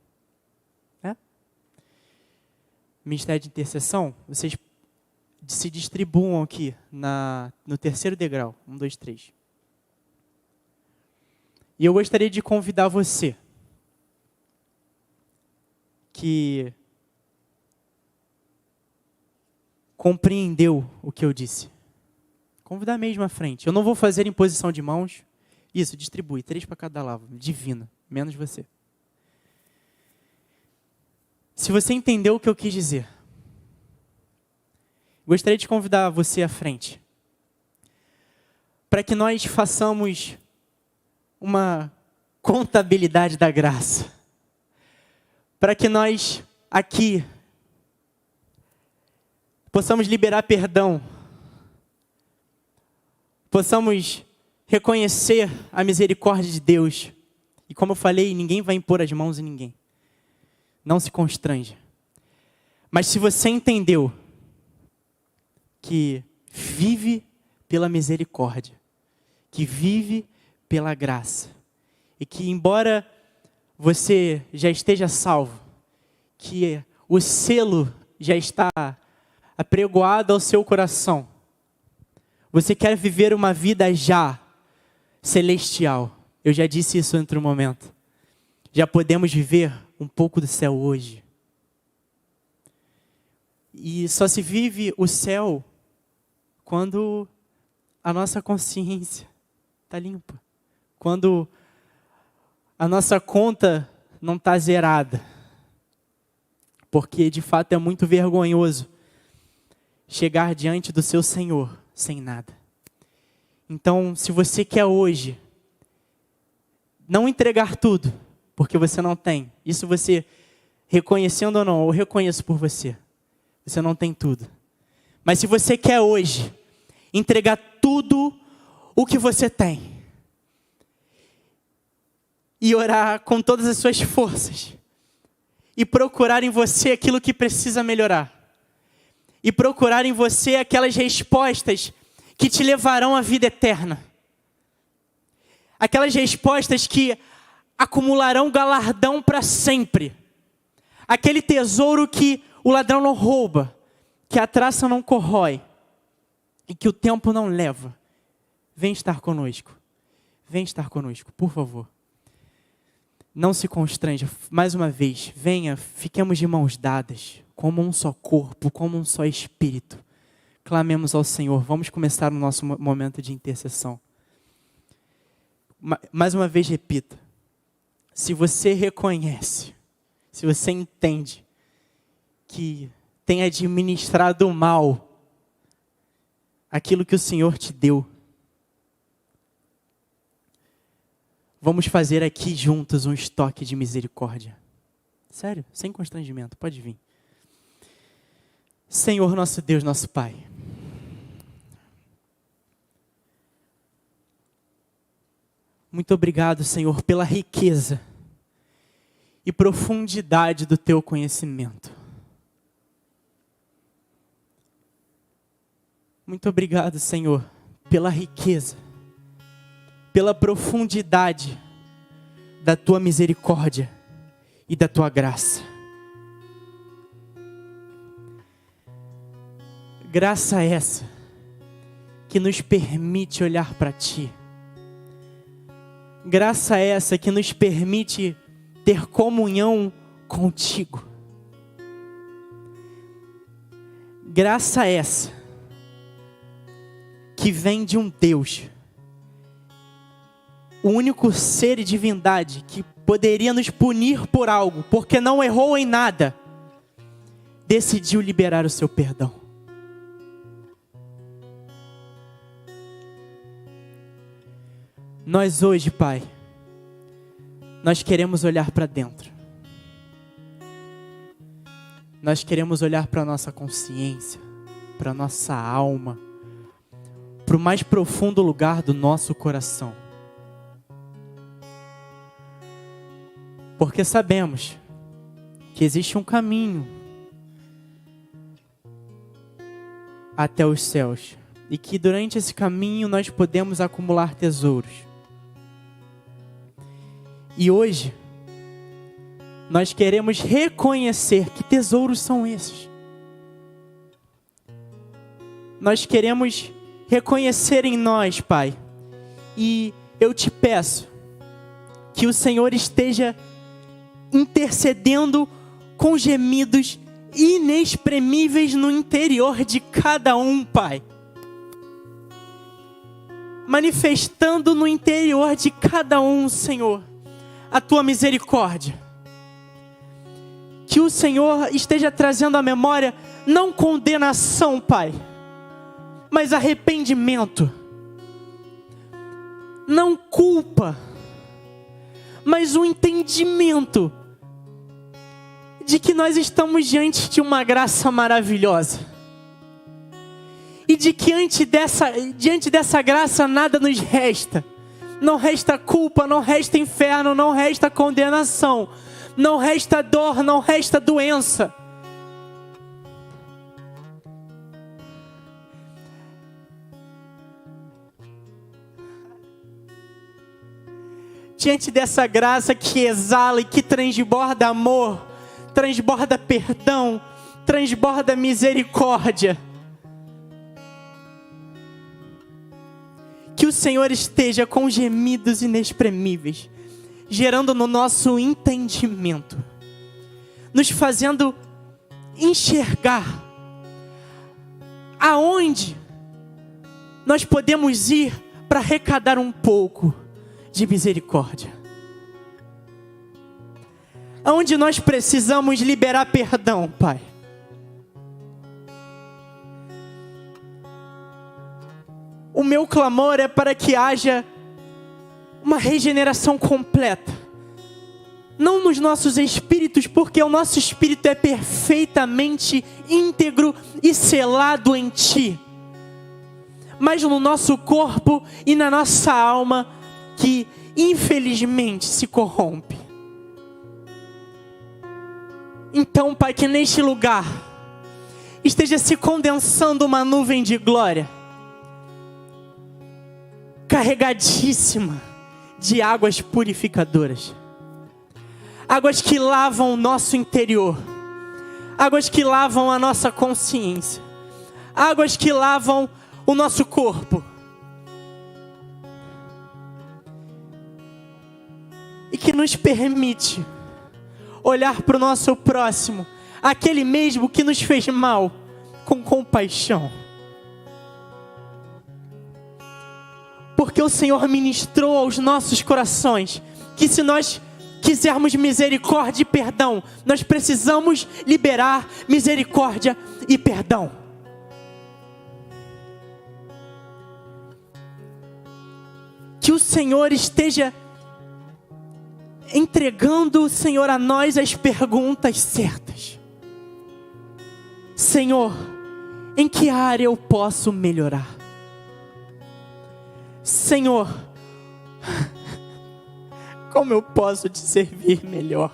Ministério de intercessão, vocês se distribuam aqui no terceiro degrau. 1, 2, 3. E eu gostaria de convidar você que compreendeu o que eu disse. Convidar mesmo à frente. Eu não vou fazer imposição de mãos. Isso, distribui. 3 para cada lado. Divina. Menos você. Se você entendeu o que eu quis dizer, gostaria de convidar você à frente, para que nós façamos uma contabilidade da graça, para que nós aqui possamos liberar perdão, possamos reconhecer a misericórdia de Deus. E como eu falei, ninguém vai impor as mãos em ninguém. Não se constranja. Mas se você entendeu que vive pela misericórdia, que vive pela graça, e que embora você já esteja salvo, que o selo já está apregoado ao seu coração, você quer viver uma vida já celestial. Eu já disse isso em outro momento. Já podemos viver um pouco do céu hoje. E só se vive o céu quando a nossa consciência está limpa. Quando a nossa conta não está zerada. Porque de fato é muito vergonhoso chegar diante do seu Senhor sem nada. Então, se você quer hoje não entregar tudo, porque você não tem, isso você reconhecendo ou não, eu reconheço por você. Você não tem tudo. Mas se você quer hoje entregar tudo o que você tem e orar com todas as suas forças e procurar em você aquilo que precisa melhorar e procurar em você aquelas respostas que te levarão à vida eterna, aquelas respostas que acumularão galardão para sempre, aquele tesouro que o ladrão não rouba, que a traça não corrói e que o tempo não leva. Vem estar conosco. Vem estar conosco, por favor. Não se constranja. Mais uma vez, venha, fiquemos de mãos dadas, como um só corpo, como um só espírito. Clamemos ao Senhor. Vamos começar o nosso momento de intercessão. Mais uma vez, repita. Se você reconhece, se você entende que tem administrado mal aquilo que o Senhor te deu, vamos fazer aqui juntos um estoque de misericórdia. Sério, sem constrangimento, pode vir. Senhor, nosso Deus, nosso Pai, muito obrigado, Senhor, pela riqueza e profundidade do Teu conhecimento. Muito obrigado, Senhor, pela riqueza, pela profundidade da Tua misericórdia e da Tua graça. Graça essa que nos permite olhar para Ti. Graça essa que nos permite ter comunhão contigo. Graça essa que vem de um Deus, o único ser e divindade que poderia nos punir por algo, porque não errou em nada, decidiu liberar o seu perdão. Nós hoje, Pai, nós queremos olhar para dentro. Nós queremos olhar para a nossa consciência, para a nossa alma, para o mais profundo lugar do nosso coração. Porque sabemos que existe um caminho até os céus. E que durante esse caminho nós podemos acumular tesouros. E hoje, nós queremos reconhecer que tesouros são esses. Nós queremos reconhecer em nós, Pai. E eu te peço que o Senhor esteja intercedendo com gemidos inexprimíveis no interior de cada um, Pai. Manifestando no interior de cada um, Senhor, a Tua misericórdia. Que o o Senhor esteja trazendo à memória não condenação, Pai, mas arrependimento. Não culpa, mas um entendimento de que nós estamos diante de uma graça maravilhosa. E de que diante dessa graça nada nos resta. Não resta culpa, não resta inferno, não resta condenação. Não resta dor, não resta doença. Diante dessa graça que exala e que transborda amor, transborda perdão, transborda misericórdia. Que o Senhor esteja com gemidos inexprimíveis, gerando no nosso entendimento, nos fazendo enxergar aonde nós podemos ir para arrecadar um pouco de misericórdia. Aonde nós precisamos liberar perdão, Pai. O meu clamor é para que haja uma regeneração completa. Não nos nossos espíritos, porque o nosso espírito é perfeitamente íntegro e selado em Ti. Mas no nosso corpo e na nossa alma, que infelizmente se corrompe. Então, Pai, que neste lugar esteja se condensando uma nuvem de glória, carregadíssima de águas purificadoras, águas que lavam o nosso interior, águas que lavam a nossa consciência, águas que lavam o nosso corpo, e que nos permite olhar para o nosso próximo, aquele mesmo que nos fez mal, com compaixão. Porque o Senhor ministrou aos nossos corações que se nós quisermos misericórdia e perdão, nós precisamos liberar misericórdia e perdão. Que o Senhor esteja entregando, Senhor, a nós as perguntas certas. Senhor, em que área eu posso melhorar? Senhor, como eu posso te servir melhor?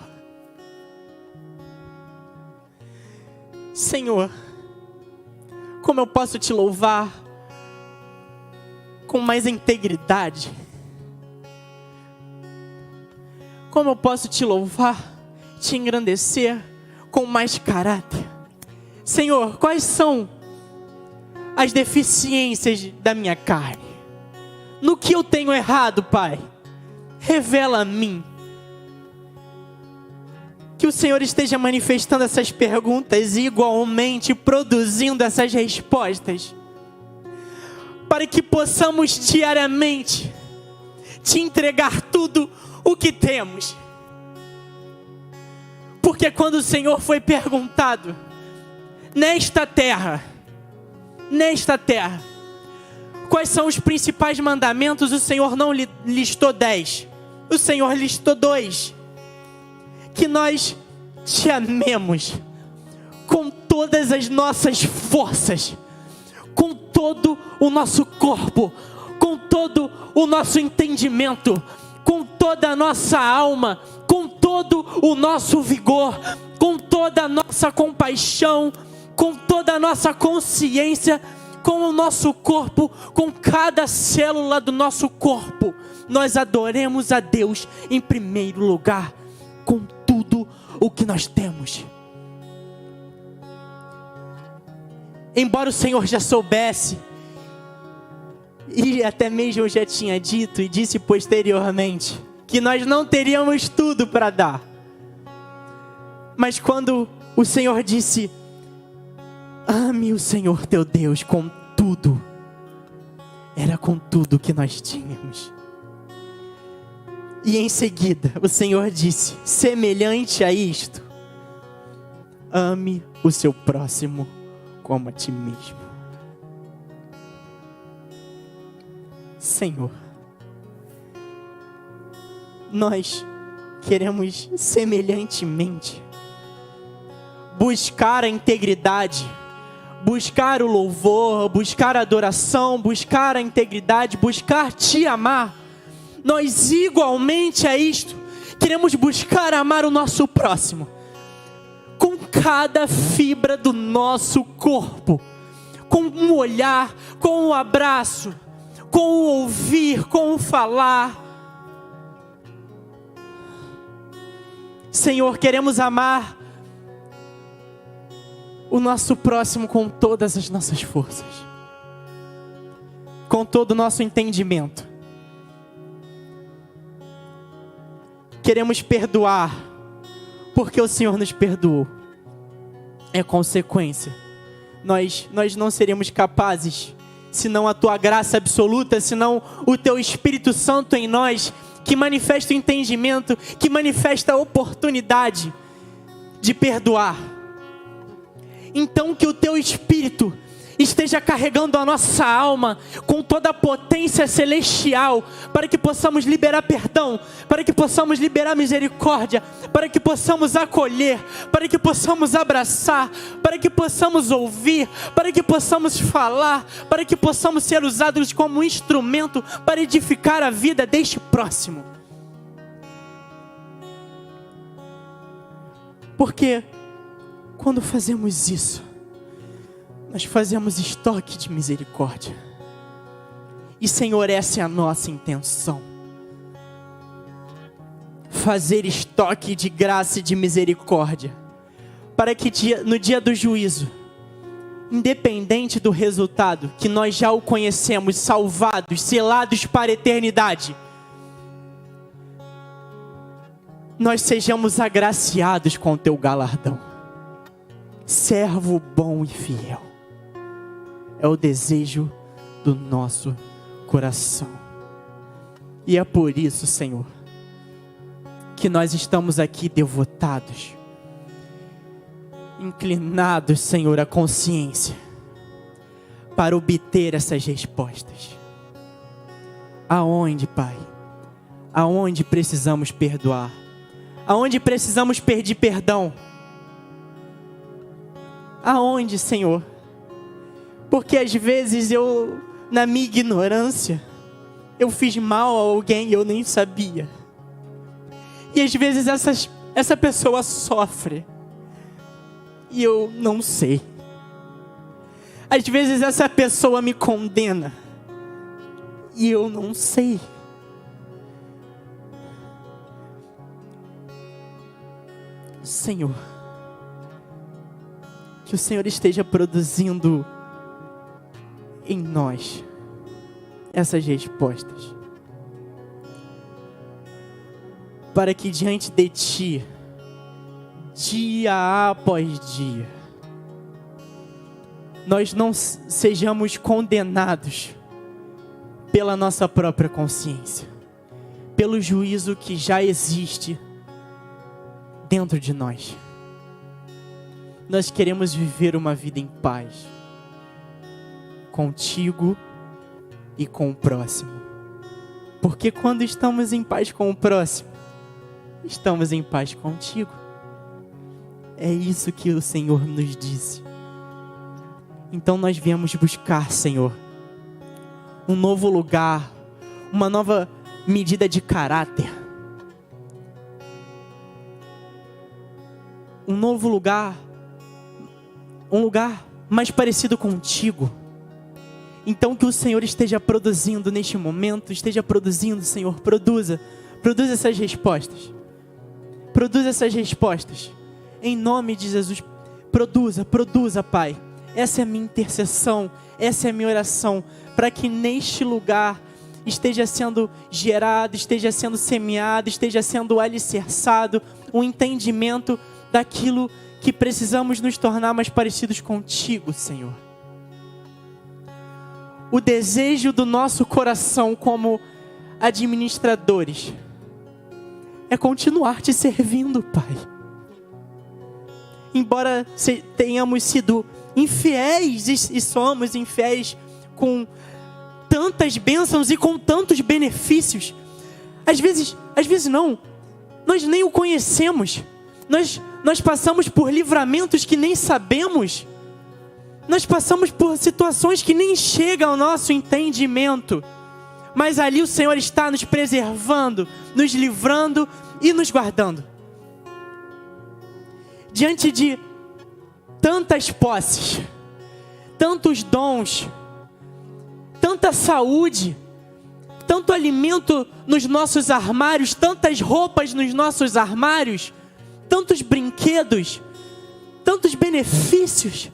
Senhor, como eu posso te louvar com mais integridade? Como eu posso te louvar, te engrandecer com mais caráter? Senhor, quais são as deficiências da minha carne? No que eu tenho errado, Pai? Revela a mim. Que o Senhor esteja manifestando essas perguntas e igualmente produzindo essas respostas, para que possamos diariamente te entregar tudo o que temos. Porque quando o Senhor foi perguntado, nesta terra, quais são os principais mandamentos, o Senhor não listou 10, o Senhor listou 2. Que nós te amemos com todas as nossas forças, com todo o nosso corpo, com todo o nosso entendimento, com toda a nossa alma, com todo o nosso vigor, com toda a nossa compaixão, com toda a nossa consciência, com o nosso corpo, com cada célula do nosso corpo. Nós adoremos a Deus em primeiro lugar, com tudo o que nós temos. Embora o Senhor já soubesse, e até mesmo eu já tinha dito e disse posteriormente, que nós não teríamos tudo para dar. Mas quando o Senhor disse, ame o Senhor teu Deus com tudo, era com tudo que nós tínhamos. E em seguida o Senhor disse, semelhante a isto, ame o seu próximo como a ti mesmo. Senhor, nós queremos semelhantemente buscar a integridade, buscar o louvor, buscar a adoração, buscar a integridade, buscar te amar. Nós igualmente a isto queremos buscar amar o nosso próximo com cada fibra do nosso corpo, com um olhar, com um abraço, com o ouvir, com o falar. Senhor, queremos amar o nosso próximo com todas as nossas forças, com todo o nosso entendimento. Queremos perdoar, porque o Senhor nos perdoou. É consequência. Nós não seremos capazes, senão a tua graça absoluta, senão o teu Espírito Santo em nós, que manifesta o entendimento, que manifesta a oportunidade de perdoar. Então que o teu Espírito esteja carregando a nossa alma com toda a potência celestial, para que possamos liberar perdão, para que possamos liberar misericórdia, para que possamos acolher, para que possamos abraçar, para que possamos ouvir, para que possamos falar, para que possamos ser usados como um instrumento para edificar a vida deste próximo. Porque quando fazemos isso, nós fazemos estoque de misericórdia. E, Senhor, essa é a nossa intenção. Fazer estoque de graça e de misericórdia, para que no dia do juízo, independente do resultado, que nós já o conhecemos, salvados, selados para a eternidade, nós sejamos agraciados com o teu galardão. Servo bom e fiel. É o desejo do nosso coração. E é por isso, Senhor, que nós estamos aqui devotados, inclinados, Senhor, à consciência, para obter essas respostas. Aonde, Pai? Aonde precisamos perdoar? Aonde precisamos pedir perdão? Aonde, Senhor? Porque às vezes eu, na minha ignorância, eu fiz mal a alguém e eu nem sabia. E às vezes essa pessoa sofre e eu não sei. Às vezes essa pessoa me condena e eu não sei. Senhor, que o Senhor esteja produzindo em nós essas respostas, para que diante de Ti, dia após dia, nós não sejamos condenados pela nossa própria consciência, pelo juízo que já existe dentro de nós. Nós queremos viver uma vida em paz, contigo e com o próximo. Porque quando estamos em paz com o próximo, estamos em paz contigo. É isso que o Senhor nos disse. Então nós viemos buscar, Senhor, um novo lugar, uma nova medida de caráter, um novo lugar, um lugar mais parecido contigo. Então que o Senhor esteja produzindo neste momento, esteja produzindo, Senhor, produza essas respostas. Produza essas respostas. Em nome de Jesus, produza, Pai. Essa é a minha intercessão, essa é a minha oração, para que neste lugar esteja sendo gerado, esteja sendo semeado, esteja sendo alicerçado um entendimento daquilo que precisamos nos tornar mais parecidos contigo, Senhor. O desejo do nosso coração como administradores é continuar te servindo, Pai. embora tenhamos sido infiéis e somos infiéis com tantas bênçãos e com tantos benefícios, às vezes não, nós nem o conhecemos, nós passamos por livramentos que nem sabemos, nós passamos por situações que nem chegam ao nosso entendimento, mas ali o Senhor está nos preservando, nos livrando e nos guardando. Diante de tantas posses, tantos dons, tanta saúde, tanto alimento nos nossos armários, tantas roupas nos nossos armários, tantos brinquedos, tantos benefícios,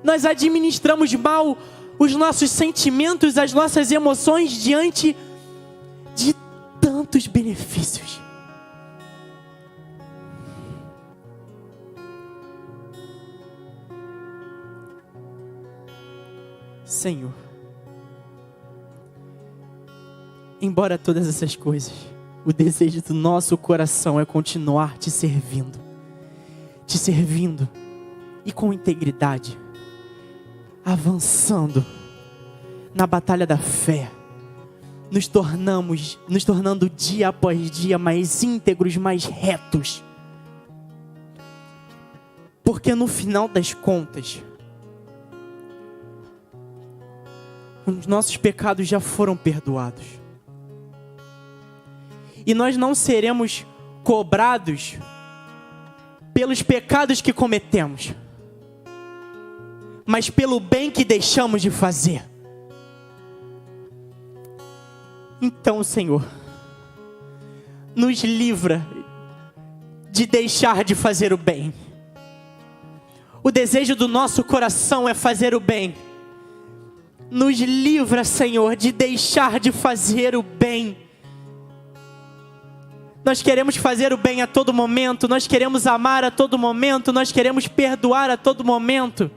nós administramos mal os nossos sentimentos, as nossas emoções diante de tantos benefícios. Senhor, embora todas essas coisas, o desejo do nosso coração é continuar te servindo e com integridade, avançando na batalha da fé, nos tornando dia após dia mais íntegros, mais retos, porque no final das contas, os nossos pecados já foram perdoados. E nós não seremos cobrados pelos pecados que cometemos, mas pelo bem que deixamos de fazer. Então, Senhor, nos livra de deixar de fazer o bem. O desejo do nosso coração é fazer o bem. Nos livra, Senhor, de deixar de fazer o bem. Nós queremos fazer o bem a todo momento, nós queremos amar a todo momento, nós queremos perdoar a todo momento.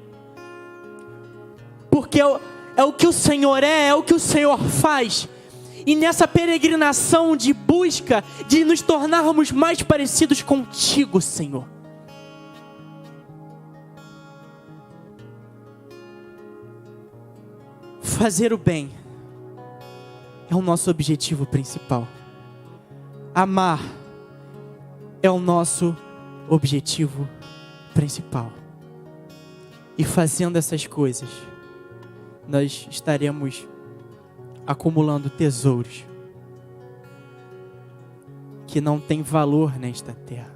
Porque é o que o Senhor é o que o Senhor faz. E nessa peregrinação de busca, de nos tornarmos mais parecidos contigo, Senhor, fazer o bem é o nosso objetivo principal. Amar é o nosso objetivo principal. E fazendo essas coisas, nós estaremos acumulando tesouros que não têm valor nesta terra.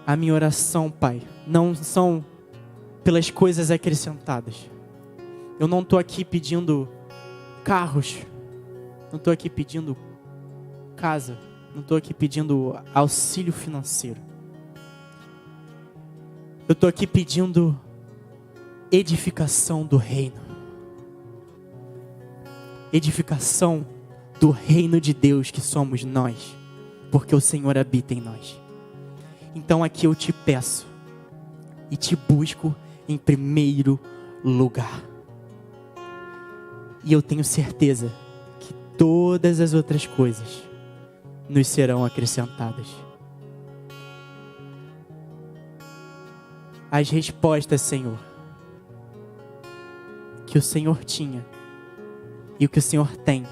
A minha oração, Pai, não são pelas coisas acrescentadas. Eu não estou aqui pedindo carros, não estou aqui pedindo casa, não estou aqui pedindo auxílio financeiro. Eu estou aqui pedindo edificação do reino. Edificação do reino de Deus que somos nós, porque o Senhor habita em nós. Então aqui eu te peço e te busco em primeiro lugar. E eu tenho certeza que todas as outras coisas nos serão acrescentadas. As respostas, Senhor, que o Senhor tinha e o que o Senhor tem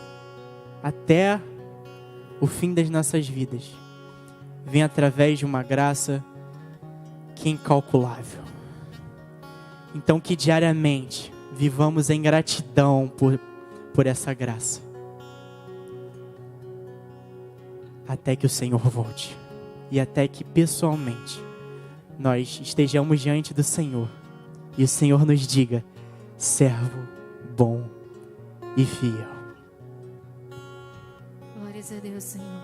até o fim das nossas vidas, vem através de uma graça que é incalculável. Então que diariamente vivamos em gratidão por essa graça, até que o Senhor volte e até que pessoalmente nós estejamos diante do Senhor e o Senhor nos diga: servo bom e fiel. Glórias a Deus, Senhor.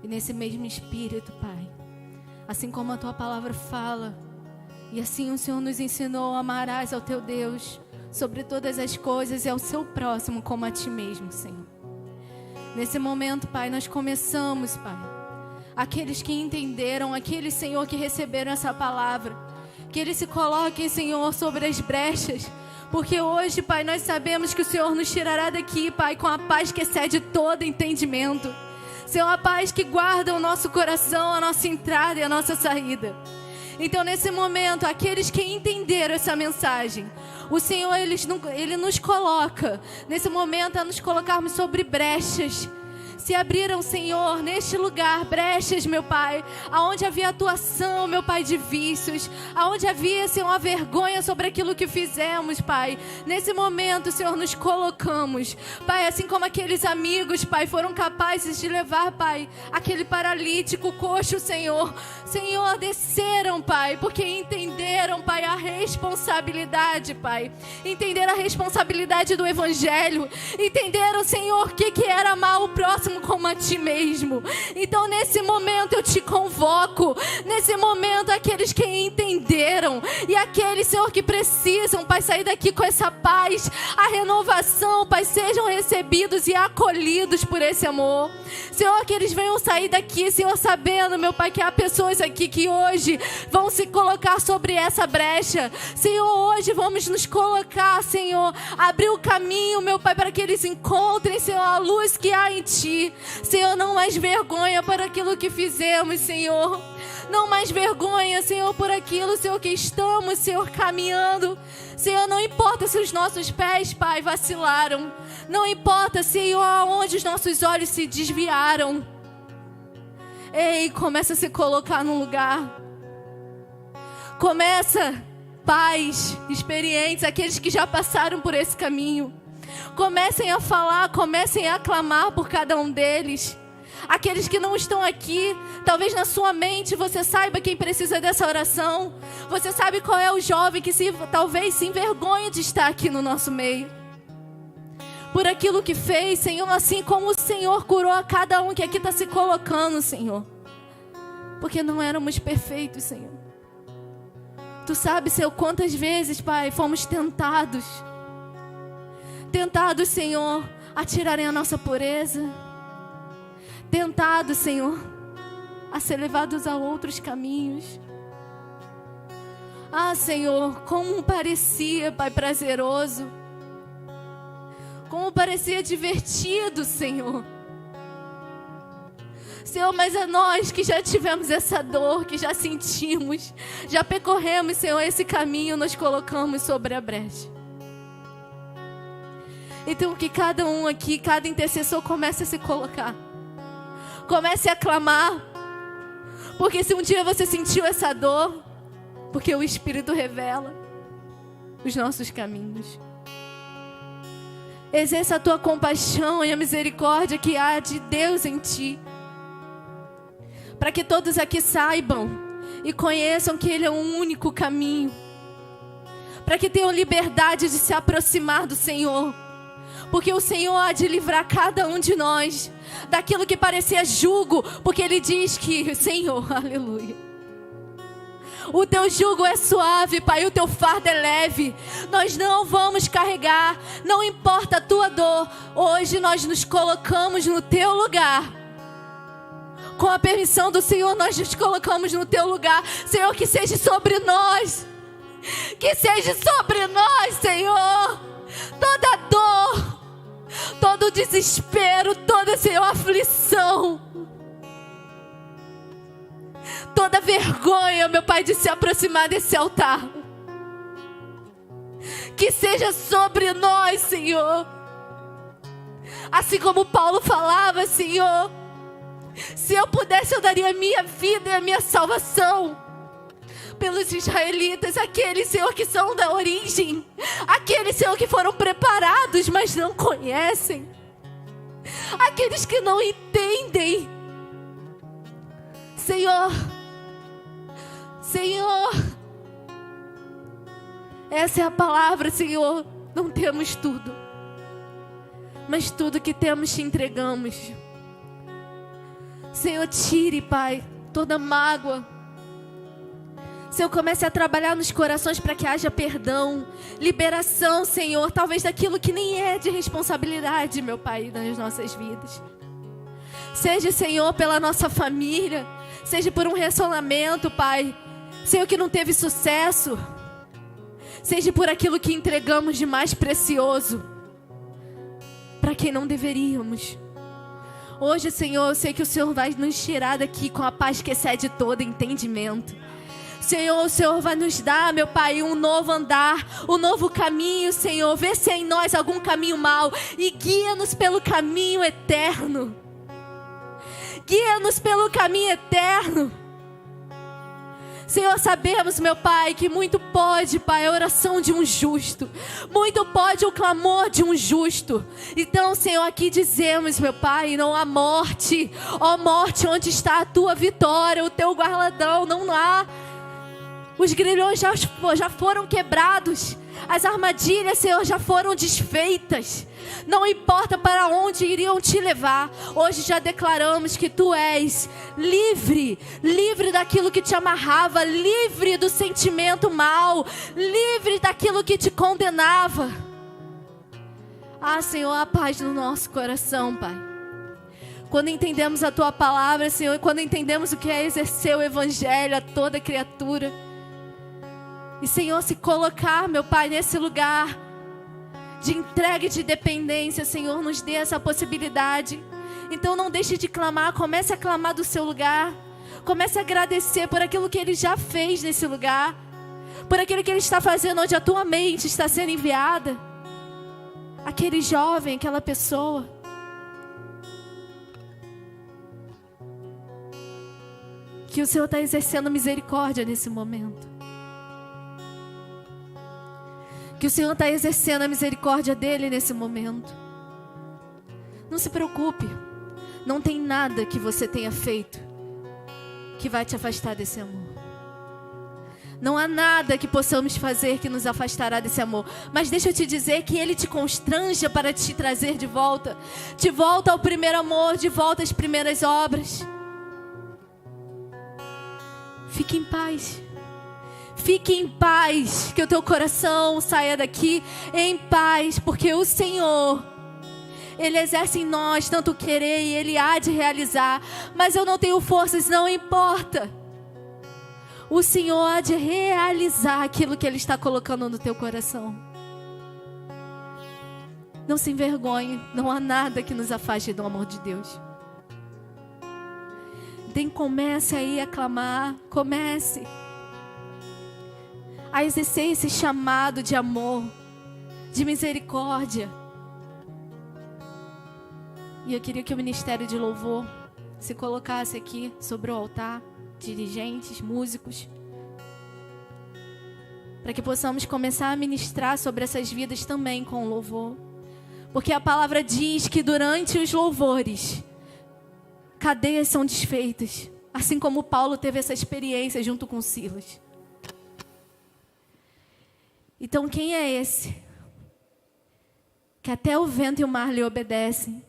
E nesse mesmo espírito, Pai, assim como a Tua palavra fala, e assim o Senhor nos ensinou: amarás ao Teu Deus sobre todas as coisas e ao seu próximo como a Ti mesmo, Senhor. Nesse momento, Pai, nós começamos, Pai, aqueles que entenderam, aqueles, Senhor, que receberam essa palavra, que eles se coloquem, Senhor, sobre as brechas, porque hoje, Pai, nós sabemos que o Senhor nos tirará daqui, Pai, com a paz que excede todo entendimento. Senhor, a paz que guarda o nosso coração, a nossa entrada e a nossa saída. Então, nesse momento, aqueles que entenderam essa mensagem, o Senhor, Ele nos coloca, nesse momento, a nos colocarmos sobre brechas. Se abriram, Senhor, neste lugar, brechas, meu Pai, aonde havia atuação, meu Pai, de vícios, aonde havia, Senhor, a vergonha sobre aquilo que fizemos, Pai. Nesse momento, Senhor, nos colocamos, Pai, assim como aqueles amigos, Pai, foram capazes de levar, Pai, aquele paralítico, coxo, Senhor, desceram, Pai, porque entenderam, Pai, a responsabilidade, Pai, entenderam a responsabilidade do Evangelho, entenderam, Senhor, o que era amar o próximo como a ti mesmo. Então, nesse momento eu te convoco, nesse momento, aqueles que entenderam e aqueles, Senhor, que precisam, Pai, sair daqui com essa paz, a renovação, Pai, sejam recebidos e acolhidos por esse amor. Senhor, que eles venham sair daqui, Senhor, sabendo, meu Pai, que há pessoas aqui que hoje vão se colocar sobre essa brecha. Senhor, hoje vamos nos colocar, Senhor, abrir o caminho, meu Pai, para que eles encontrem, Senhor, a luz que há em ti. Senhor, não mais vergonha por aquilo que fizemos, Senhor. Não mais vergonha, Senhor, por aquilo, Senhor, que estamos, Senhor, caminhando. Senhor, não importa se os nossos pés, Pai, vacilaram. Não importa, Senhor, aonde os nossos olhos se desviaram. Ei, começa a se colocar num lugar. Começa, pais experientes, aqueles que já passaram por esse caminho. Comecem a falar, comecem a clamar por cada um deles. Aqueles que não estão aqui, talvez na sua mente você saiba quem precisa dessa oração. Você sabe qual é o jovem que talvez se envergonhe de estar aqui no nosso meio. Por aquilo que fez, Senhor, assim como o Senhor curou a cada um que aqui está se colocando, Senhor. Porque não éramos perfeitos, Senhor. Tu sabes, Senhor, quantas vezes, Pai, fomos tentados. Tentados, Senhor, a tirarem a nossa pureza. Tentados, Senhor, a ser levados a outros caminhos. Ah, Senhor, como parecia, Pai, prazeroso. Como parecia divertido, Senhor. Senhor, mas é nós que já tivemos essa dor, que já sentimos, já percorremos, Senhor, esse caminho, nos colocamos sobre a brecha. Então que cada um aqui, cada intercessor comece a se colocar. Comece a clamar. Porque se um dia você sentiu essa dor, porque o Espírito revela os nossos caminhos. Exerça a tua compaixão e a misericórdia que há de Deus em ti. Para que todos aqui saibam e conheçam que Ele é o único caminho. Para que tenham liberdade de se aproximar do Senhor. Porque o Senhor há de livrar cada um de nós daquilo que parecia jugo. Porque Ele diz que, Senhor, aleluia, o teu jugo é suave, Pai, o teu fardo é leve. Nós não vamos carregar, não importa a tua dor. Hoje nós nos colocamos no teu lugar. Com a permissão do Senhor, nós nos colocamos no teu lugar. Senhor, que seja sobre nós. Que seja sobre nós, Senhor, toda dor, todo desespero, toda, Senhor, aflição, toda vergonha, meu Pai, de se aproximar desse altar. Que seja sobre nós, Senhor. Assim como Paulo falava, Senhor, se eu pudesse, eu daria a minha vida e a minha salvação pelos israelitas, aqueles, Senhor, que são da origem, aqueles, Senhor, que foram preparados, mas não conhecem, aqueles que não entendem. Senhor, essa é a palavra, Senhor. Não temos tudo, mas tudo que temos te entregamos. Senhor, tire, Pai, toda mágoa. Senhor, comece a trabalhar nos corações para que haja perdão, liberação, Senhor, talvez daquilo que nem é de responsabilidade, meu Pai, nas nossas vidas. Seja, Senhor, pela nossa família, seja por um relacionamento, Pai, Senhor, que não teve sucesso, seja por aquilo que entregamos de mais precioso para quem não deveríamos. Hoje, Senhor, eu sei que o Senhor vai nos tirar daqui com a paz que excede todo entendimento. Senhor, o Senhor vai nos dar, meu Pai, um novo andar, um novo caminho, Senhor. Vê se há em nós algum caminho mau e guia-nos pelo caminho eterno. Guia-nos pelo caminho eterno. Senhor, sabemos, meu Pai, que muito pode, Pai, a oração de um justo. Muito pode o clamor de um justo. Então, Senhor, aqui dizemos, meu Pai, não há morte. Ó morte, onde está a tua vitória, o teu galardão? Não há. Os grilhões já foram quebrados. As armadilhas, Senhor, já foram desfeitas. Não importa para onde iriam te levar. Hoje já declaramos que tu és livre. Livre daquilo que te amarrava. Livre do sentimento mau. Livre daquilo que te condenava. Ah, Senhor, a paz no nosso coração, Pai. Quando entendemos a tua palavra, Senhor, quando entendemos o que é exercer o evangelho a toda criatura. E, Senhor, se colocar, meu Pai, nesse lugar de entrega e de dependência, Senhor, nos dê essa possibilidade. Então não deixe de clamar, comece a clamar do seu lugar. Comece a agradecer por aquilo que Ele já fez nesse lugar. Por aquilo que Ele está fazendo onde a tua mente está sendo enviada. Aquele jovem, aquela pessoa. Que o Senhor está exercendo misericórdia nesse momento. Que o Senhor está exercendo a misericórdia dEle nesse momento. Não se preocupe. Não tem nada que você tenha feito que vai te afastar desse amor. Não há nada que possamos fazer que nos afastará desse amor. Mas deixa eu te dizer que Ele te constranja para te trazer de volta. De volta ao primeiro amor, de volta às primeiras obras. Fique em paz. Fique em paz, que o teu coração saia daqui em paz, porque o Senhor, Ele exerce em nós tanto querer e Ele há de realizar. Mas eu não tenho forças, não importa. O Senhor há de realizar aquilo que Ele está colocando no teu coração. Não se envergonhe, não há nada que nos afaste do amor de Deus. Então comece aí a clamar, comece a exercer esse chamado de amor, de misericórdia. E eu queria que o Ministério de Louvor se colocasse aqui sobre o altar, dirigentes, músicos, para que possamos começar a ministrar sobre essas vidas também com louvor. Porque a palavra diz que durante os louvores, cadeias são desfeitas, assim como Paulo teve essa experiência junto com Silas. Então quem é esse que até o vento e o mar lhe obedecem?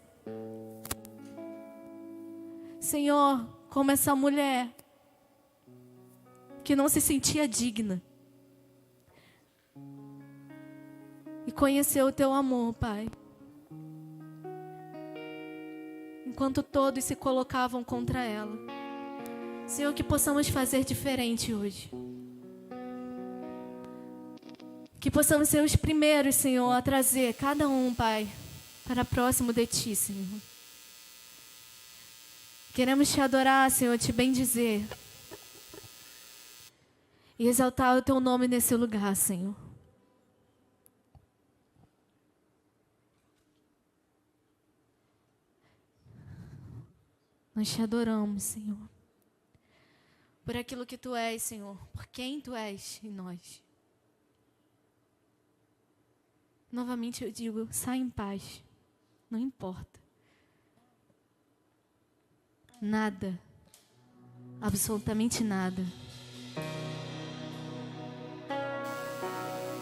Senhor, como essa mulher que não se sentia digna e conheceu o teu amor, Pai, enquanto todos se colocavam contra ela. Senhor, que possamos fazer diferente hoje. Que possamos ser os primeiros, Senhor, a trazer cada um, Pai, para próximo de Ti, Senhor. Queremos Te adorar, Senhor, Te bendizer. E exaltar o Teu nome nesse lugar, Senhor. Nós Te adoramos, Senhor. Por aquilo que Tu és, Senhor. Por quem Tu és em nós. Novamente eu digo, sai em paz. Não importa. Nada. Absolutamente nada.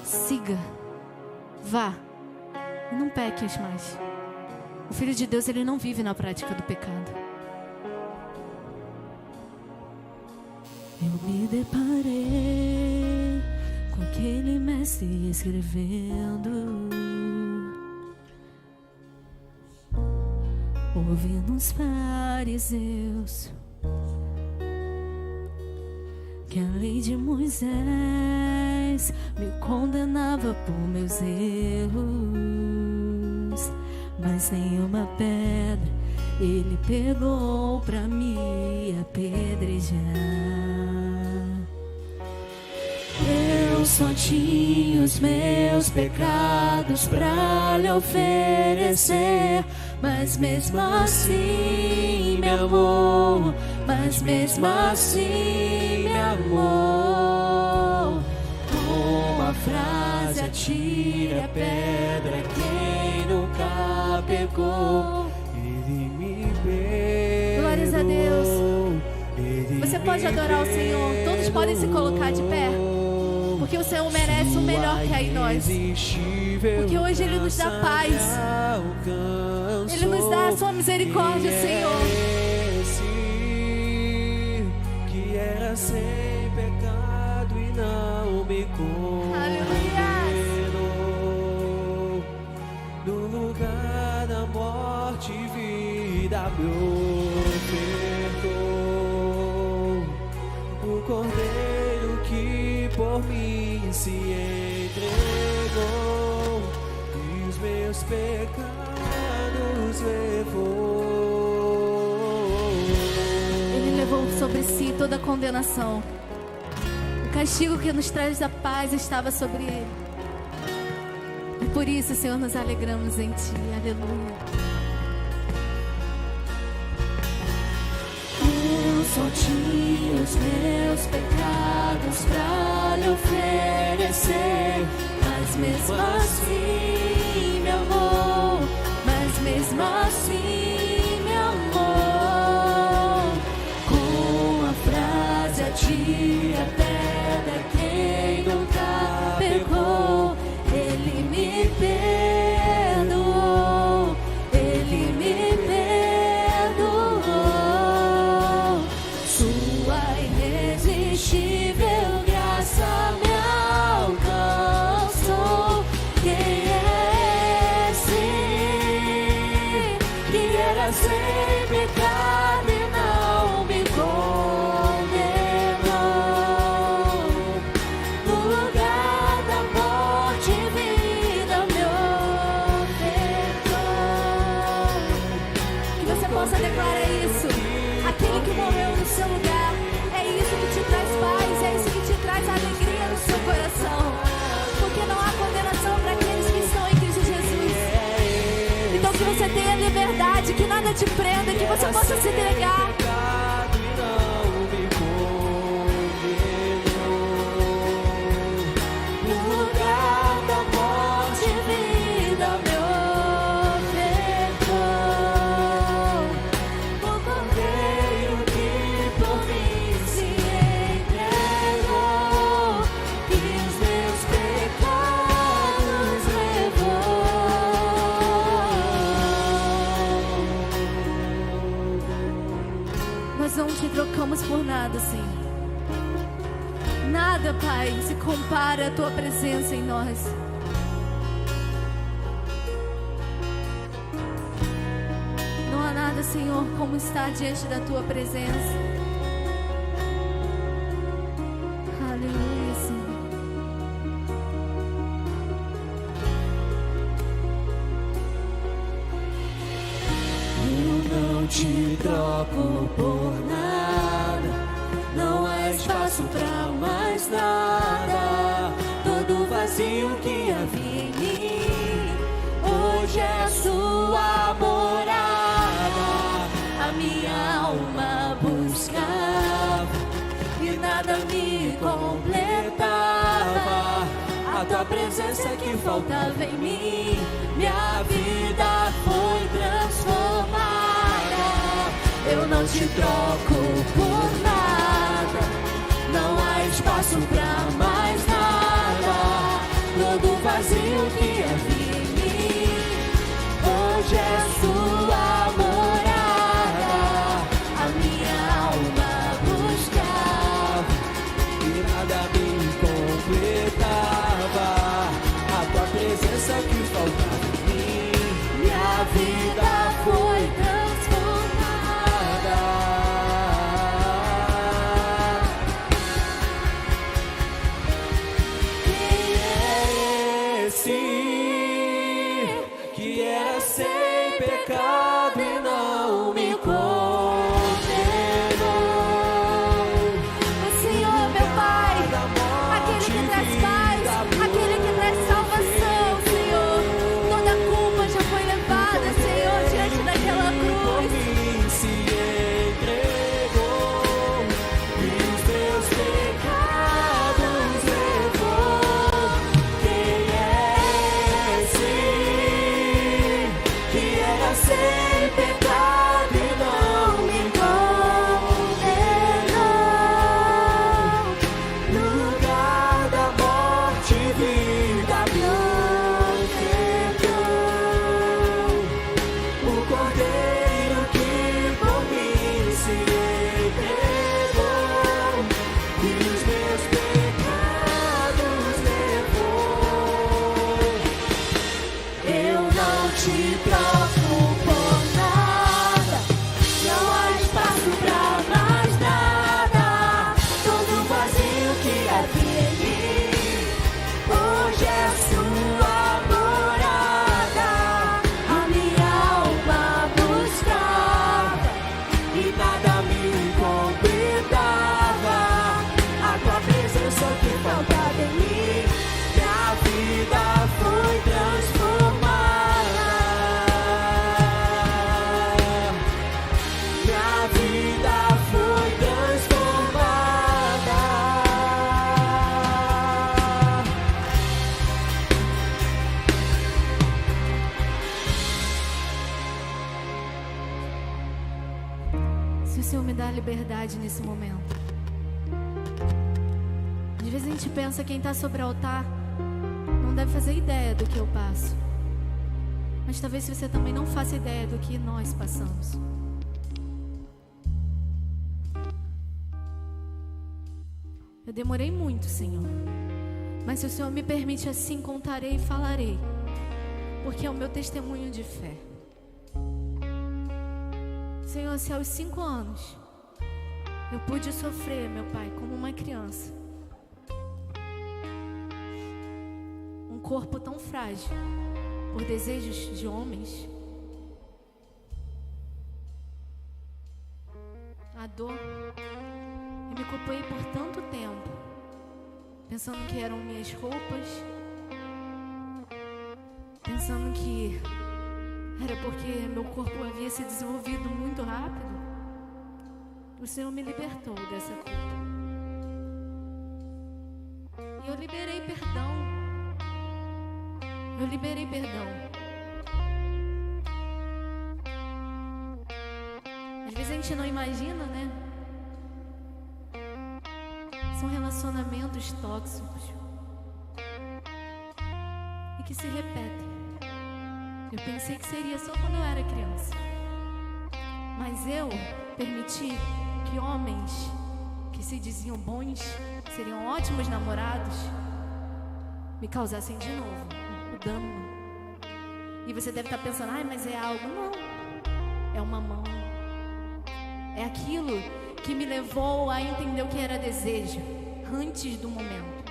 Siga. Vá. E não peques mais. O Filho de Deus, ele não vive na prática do pecado. Eu me deparei com aquele mestre escrevendo, ouvindo os fariseus, que a lei de Moisés me condenava por meus erros, mas nenhuma pedra Ele pegou pra me apedrejar. Eu só tinha os meus pecados pra lhe oferecer, mas mesmo assim me amou, mas mesmo assim me amou. Uma frase: atire a pedra quem nunca pecou. Ele me perdoou. Glórias a Deus. Você pode adorar o Senhor. Todos podem se colocar de pé, porque o Senhor merece o melhor que há em nós. Porque hoje Ele nos dá paz, Ele nos dá a sua misericórdia, Senhor. Que era sem pecado e não me condenou. No lugar da morte, vida me ofertou. O Cordeiro que por mim se entregou e os meus pecados levou. Ele levou sobre si toda a condenação. O castigo que nos traz a paz estava sobre Ele. E por isso, Senhor, nos alegramos em Ti. Aleluia. Eu só tinha os meus pecados pra lhe oferecer, mas mesmo assim me amou, mas mesmo assim me amou. Com a frase: atire a pedra quem nunca pecou. Ele me perdoou, Ele me perdoou. Sua irresistível graça me alcançou. Quem é esse que era sem pecado e não me condenou? No lugar da morte, vida me ofertou. Que você possa declarar isso. Aquele que morreu no seu lugar, é isso que te traz paz, é isso que te traz alegria no seu coração. Porque não há condenação para aqueles que estão em Cristo Jesus. Então que você tenha liberdade, que nada te prenda, que você possa se entregar. Pecado e não me condenou. No lugar da morte, vida me ofertou. O Cordeiro que por mim se entregou e os meus pecados levou. Nós não te trocamos por nada, Senhor. Nada, Pai, se compara à Tua presença em nós. Não há nada, Senhor, como estar diante da Tua presença. Aleluia, Senhor. Eu não te troco por nada, não há espaço pra mais nada. Todo vazio que havia em mim, hoje é sua morada. A minha alma buscava E nada me completava, a tua presença que faltava em mim. minha vida foi transformada. Eu não te troco por nada, não há espaço pra mais nada. Todo vazio que havia em mim, hoje é sua morada. A minha alma buscava e nada me completava, a tua presença que faltava em mim. Minha vida foi transformada. Quem é esse que era sem pecado e não sem pecado e não me condenou. No lugar da morte, vida proclamou. O Cordeiro que por mim se entregou e os meus pecados levou. Eu não te troco por nada, não há espaço pra mais nada. Todo vazio que havia em mim, hoje é sua morada. A minha alma buscava e nada me completava. A tua presença que faltava em mim, minha vida foi transformada. Minha vida foi transformada. Se o Senhor me dá liberdade nesse momento. Às vezes a gente pensa quem está sobre o altar não deve fazer ideia do que eu passo. Mas talvez você também não faça ideia do que nós passamos. Eu demorei muito, Senhor. Mas se o Senhor me permite assim, contarei e falarei. Porque é o meu testemunho de fé. Senhor, se aos 5 anos eu pude sofrer, meu Pai, como uma criança, um corpo tão frágil por desejos de homens, a dor, eu me culpei por tanto tempo, pensando que eram minhas roupas, pensando que era porque meu corpo havia se desenvolvido muito rápido. O Senhor me libertou dessa culpa. E eu liberei perdão. Eu liberei perdão. Às vezes a gente não imagina, né? São relacionamentos tóxicos e que se repetem. Eu pensei que seria só quando eu era criança. Mas eu permiti que homens que se diziam bons, seriam ótimos namorados, me causassem de novo o dano. E você deve estar pensando, ai, mas é algo. Não, é uma mão. É aquilo que me levou a entender o que era desejo antes do momento,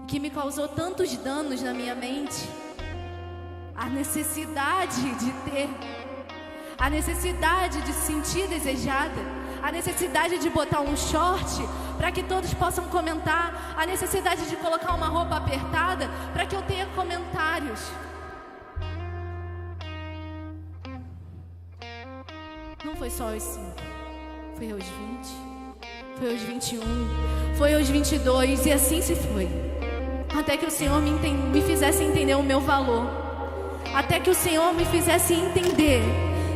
que me causou tantos danos na minha mente. A necessidade de ter, a necessidade de se sentir desejada, a necessidade de botar um short para que todos possam comentar, a necessidade de colocar uma roupa apertada para que eu tenha comentários. Não foi só aos 5, foi aos 20, foi aos 21, foi aos 22 e assim se foi. Até que o Senhor me fizesse entender o meu valor. Até que o Senhor me fizesse entender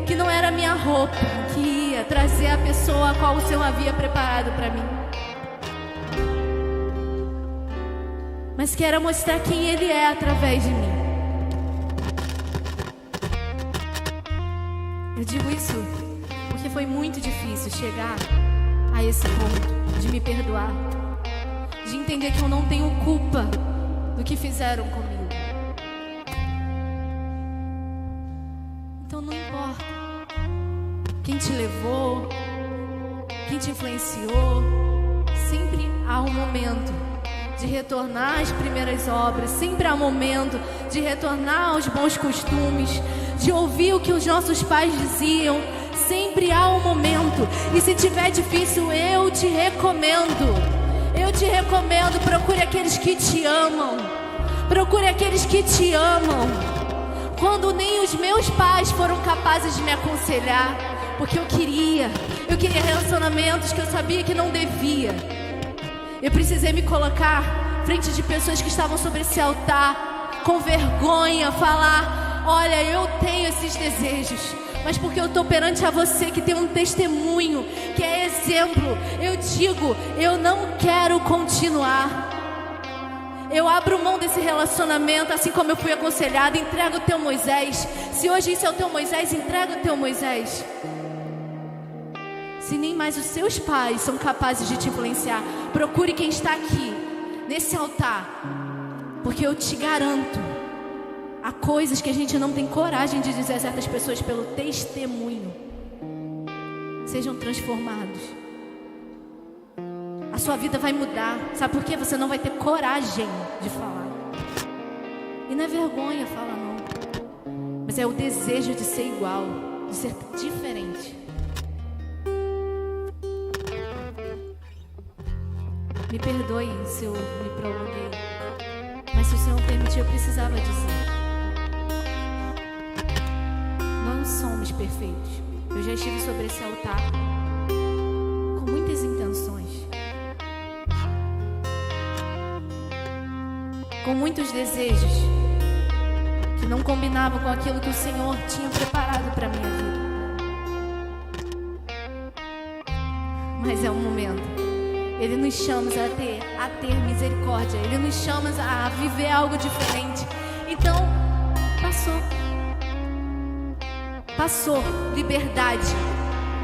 que não era a minha roupa que ia trazer a pessoa a qual o Senhor havia preparado para mim, mas que era mostrar quem Ele é através de mim. Eu digo isso porque foi muito difícil chegar a esse ponto de me perdoar, de entender que eu não tenho culpa do que fizeram comigo. Então não importa quem te levou, quem te influenciou, sempre há um momento de retornar às primeiras obras, sempre há um momento de retornar aos bons costumes, de ouvir o que os nossos pais diziam. Sempre há um momento. E se tiver difícil, eu te recomendo, procure aqueles que te amam. Procure aqueles que te amam. Quando nem os meus pais foram capazes de me aconselhar, porque eu queria relacionamentos que eu sabia que não devia. Eu precisei me colocar frente de pessoas que estavam sobre esse altar, com vergonha, falar: olha, eu tenho esses desejos, mas porque eu estou perante a você que tem um testemunho, que é exemplo, eu digo, eu não quero continuar. Eu abro mão desse relacionamento, assim como eu fui aconselhada. Entrega o teu Moisés. Se hoje isso é o teu Moisés, entrega o teu Moisés. Se nem mais os seus pais são capazes de te influenciar, procure quem está aqui, nesse altar. Porque eu te garanto, há coisas que a gente não tem coragem de dizer a certas pessoas pelo testemunho. Sejam transformados. A sua vida vai mudar. Sabe por quê? Você não vai ter coragem de falar. E não é vergonha falar não, mas é o desejo de ser igual, de ser diferente. Me perdoe se eu me prolonguei, mas se o Senhor permitir, eu precisava dizer. Não somos perfeitos. Eu já estive sobre esse altar com muitas intenções, com muitos desejos que não combinavam com aquilo que o Senhor tinha preparado para a minha vida. Mas é um momento. Ele nos chama a ter misericórdia. Ele nos chama a viver algo diferente. Então, passou liberdade.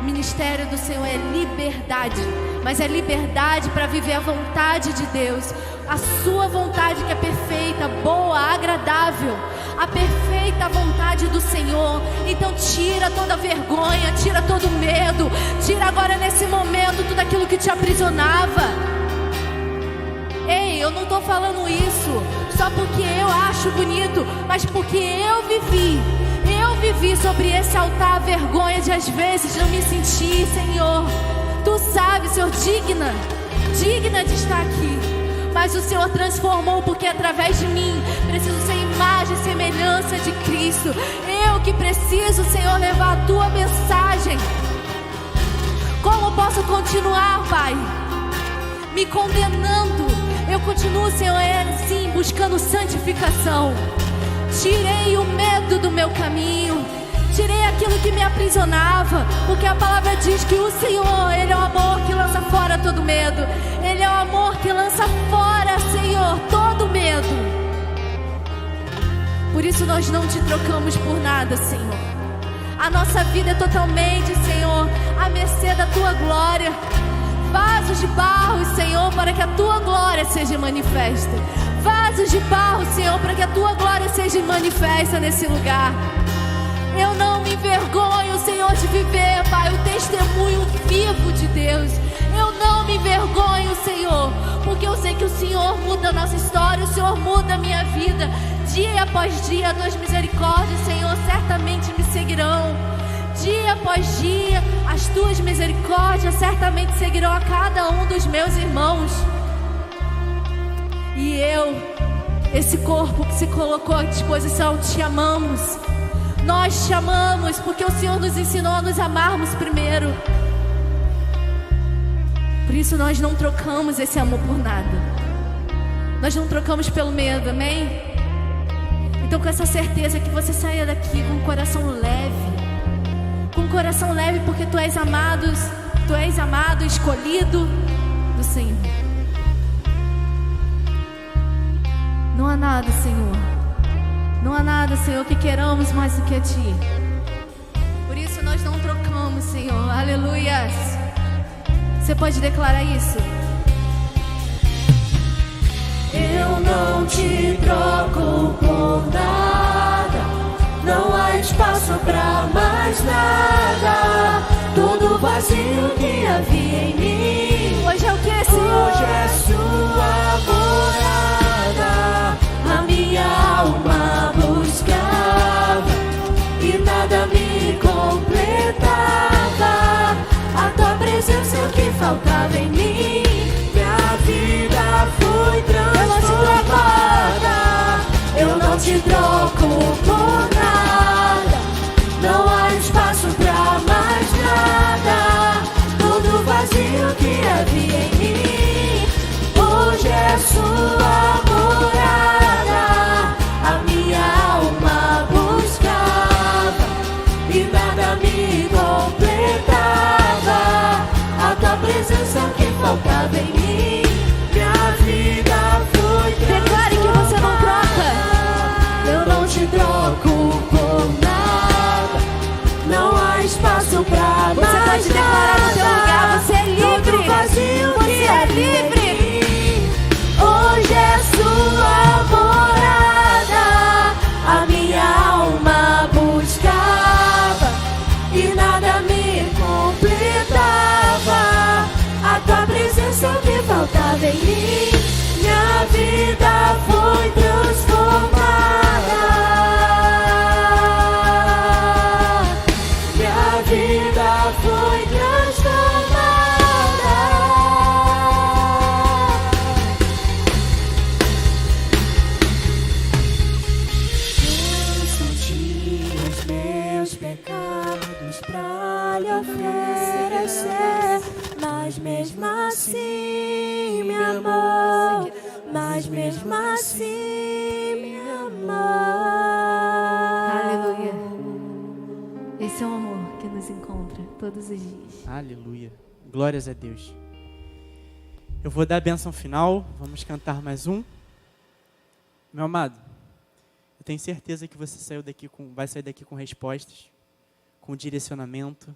O ministério do Senhor é liberdade, mas é liberdade para viver a vontade de Deus, a sua vontade que é perfeita, boa, agradável, a perfeita vontade do Senhor. Então tira toda vergonha, tira todo medo, tira agora nesse momento tudo aquilo que te aprisionava. Ei, eu não estou falando isso só porque eu acho bonito, mas porque eu vivi sobre esse altar a vergonha de às vezes não me sentir. Senhor, Tu sabes, Senhor, digna de estar aqui. Mas o Senhor transformou, porque através de mim preciso ser imagem e semelhança de Cristo. Eu que preciso, Senhor, levar a Tua mensagem. Como posso continuar, Pai, me condenando? Eu continuo, Senhor, assim, buscando santificação. Tirei o medo do meu caminho, tirei aquilo que me aprisionava, porque a palavra diz que o Senhor, Ele é o amor que lança fora todo medo. Ele é o amor que lança fora, Senhor, todo medo. Por isso nós não te trocamos por nada, Senhor. A nossa vida é totalmente, Senhor, à mercê da Tua glória. Vasos de barro, Senhor, para que a Tua glória seja manifesta. Vasos de barro, Senhor, para que a Tua glória seja manifesta nesse lugar. Eu não me envergonho, Senhor, de viver, Pai, o testemunho vivo de Deus. Eu não me envergonho, Senhor, porque eu sei que o Senhor muda a nossa história, o Senhor muda a minha vida. Dia após dia, as Tuas misericórdias, Senhor, certamente me seguirão. Dia após dia, as Tuas misericórdias certamente seguirão a cada um dos meus irmãos. E eu, esse corpo que se colocou à disposição, te amamos. Nós te amamos porque o Senhor nos ensinou a nos amarmos primeiro. Por isso nós não trocamos esse amor por nada. Nós não trocamos pelo medo, amém? Então com essa certeza que você saia daqui com o coração leve. Com o coração leve porque tu és amado, escolhido do Senhor. Não há nada, Senhor. Não há nada, Senhor, que queiramos mais do que a Ti. Por isso nós não trocamos, Senhor. Aleluias. Você pode declarar isso? Eu não te troco por nada. Não há espaço pra mais nada. Todo vazio que havia em mim, hoje é o que, Senhor? Hoje é Sua morada. A minha alma buscava e nada me completava. A Tua presença é o que faltava em mim. Minha vida foi transformada. Eu não te troco por nada. Não há espaço pra mais nada. Todo vazio que havia em mim, hoje é Sua morada. A minha alma busca Pode declarar no teu lugar, você é livre. Você é livre. Hoje é sua morada, a minha alma buscava e nada me completava. A tua presença me faltava em mim, minha vida foi transformada. Minha vida foi transformada. Eu senti os meus pecados pra lhe oferecer, mas mesmo assim me amou, mas mesmo assim me amou. Aleluia. Esse é o amor que nos encontra todos os dias. Aleluia. Glórias a Deus. Eu vou dar a bênção final. Vamos cantar mais um. Meu amado, eu tenho certeza que você vai sair daqui com respostas, com direcionamento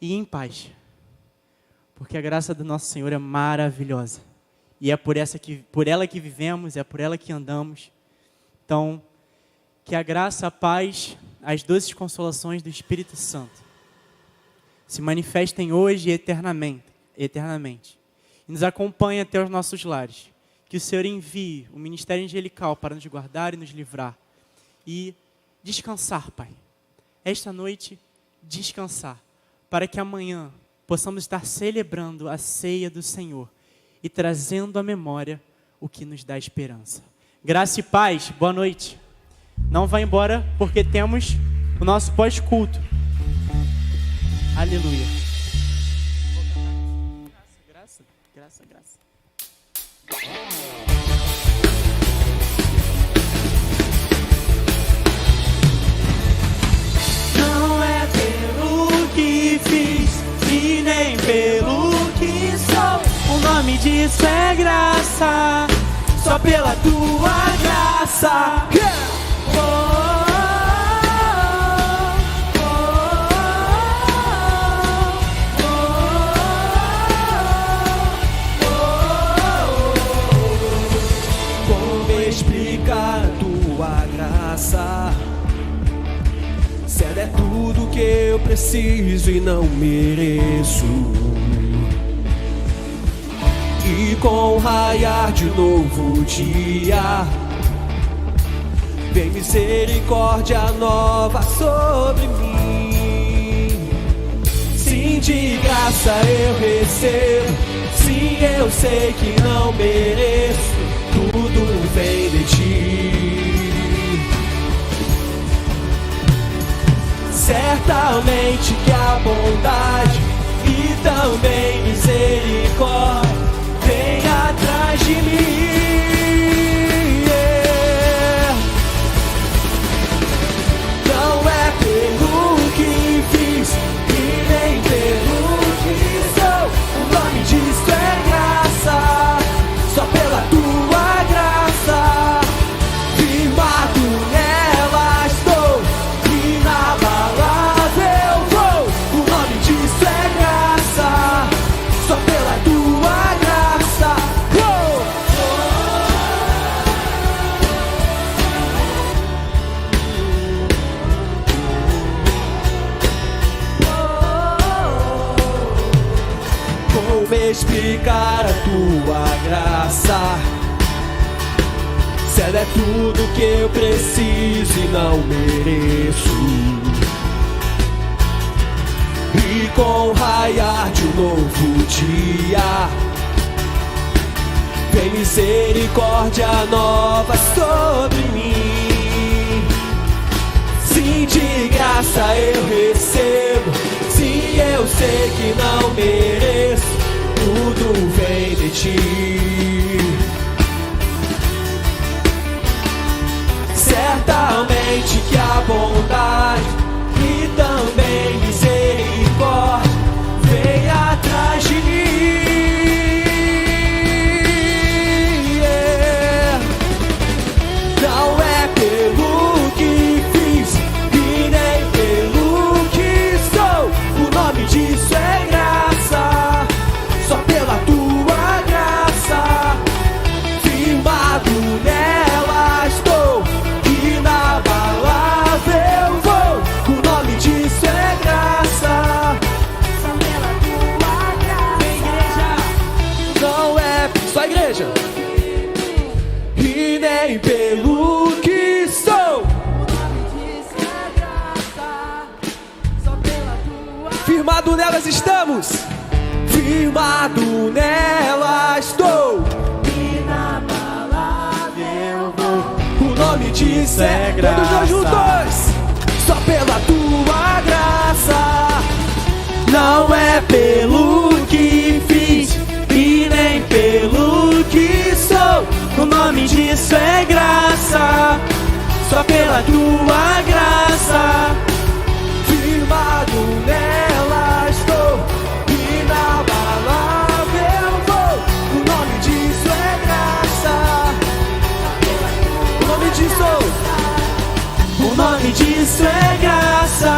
e em paz. Porque a graça do nosso Senhor é maravilhosa. E é por ela que vivemos, é por ela que andamos. Então, que a graça, a paz, as doces consolações do Espírito Santo se manifestem hoje e eternamente. E nos acompanhem até os nossos lares. Que o Senhor envie o ministério angelical para nos guardar e nos livrar. E descansar, Pai. Esta noite, descansar. Para que amanhã possamos estar celebrando a ceia do Senhor e trazendo à memória o que nos dá esperança. Graça e paz, boa noite. Não vá embora, porque temos o nosso pós-culto. Aleluia. Graça, graça, graça. Não é pelo que fiz e nem pelo que sou. O nome disso é graça, só pela tua graça. Como explicar a tua graça? Se ela é tudo que eu preciso e não mereço. E com o raiar de novo dia, vem misericórdia nova sobre mim. Sim, de graça eu recebo. Sim, eu sei que não mereço. Tudo vem de ti. Certamente que a bondade e também misericórdia vem atrás de mim. Não é pelo que fiz e nem pelo que sou. O nome disso é graça, só pela tua graça. Firmado nela estou, inabalável eu vou. O nome disso é graça, só pela tua graça. Como explicar a tua graça? Se ela é tudo que eu preciso e não mereço. E com o raiar de um novo dia, vem misericórdia nova sobre mim. Sim, de graça eu recebo. Sim, eu sei que não mereço. Tudo vem de ti. Certamente que a bondade e também misericórdia vem atrás de mim. Não é pelo que fiz e nem pelo que sou. O nome de Firmado nelas estamos, firmado nela estou, E na palavra eu vou. o nome disso é graça. Todos nós juntos. Só pela tua graça, não é pelo que fiz e nem pelo que sou. O nome disso é graça, só pela tua graça. Firmado nela estou, e na palavra eu vou. O nome disso é graça. O nome disso, O nome disso é graça,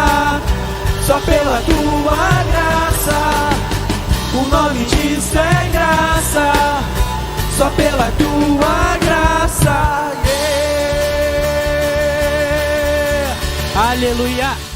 só pela tua graça. O nome disso é graça, só pela tua graça. Yeah. Aleluia.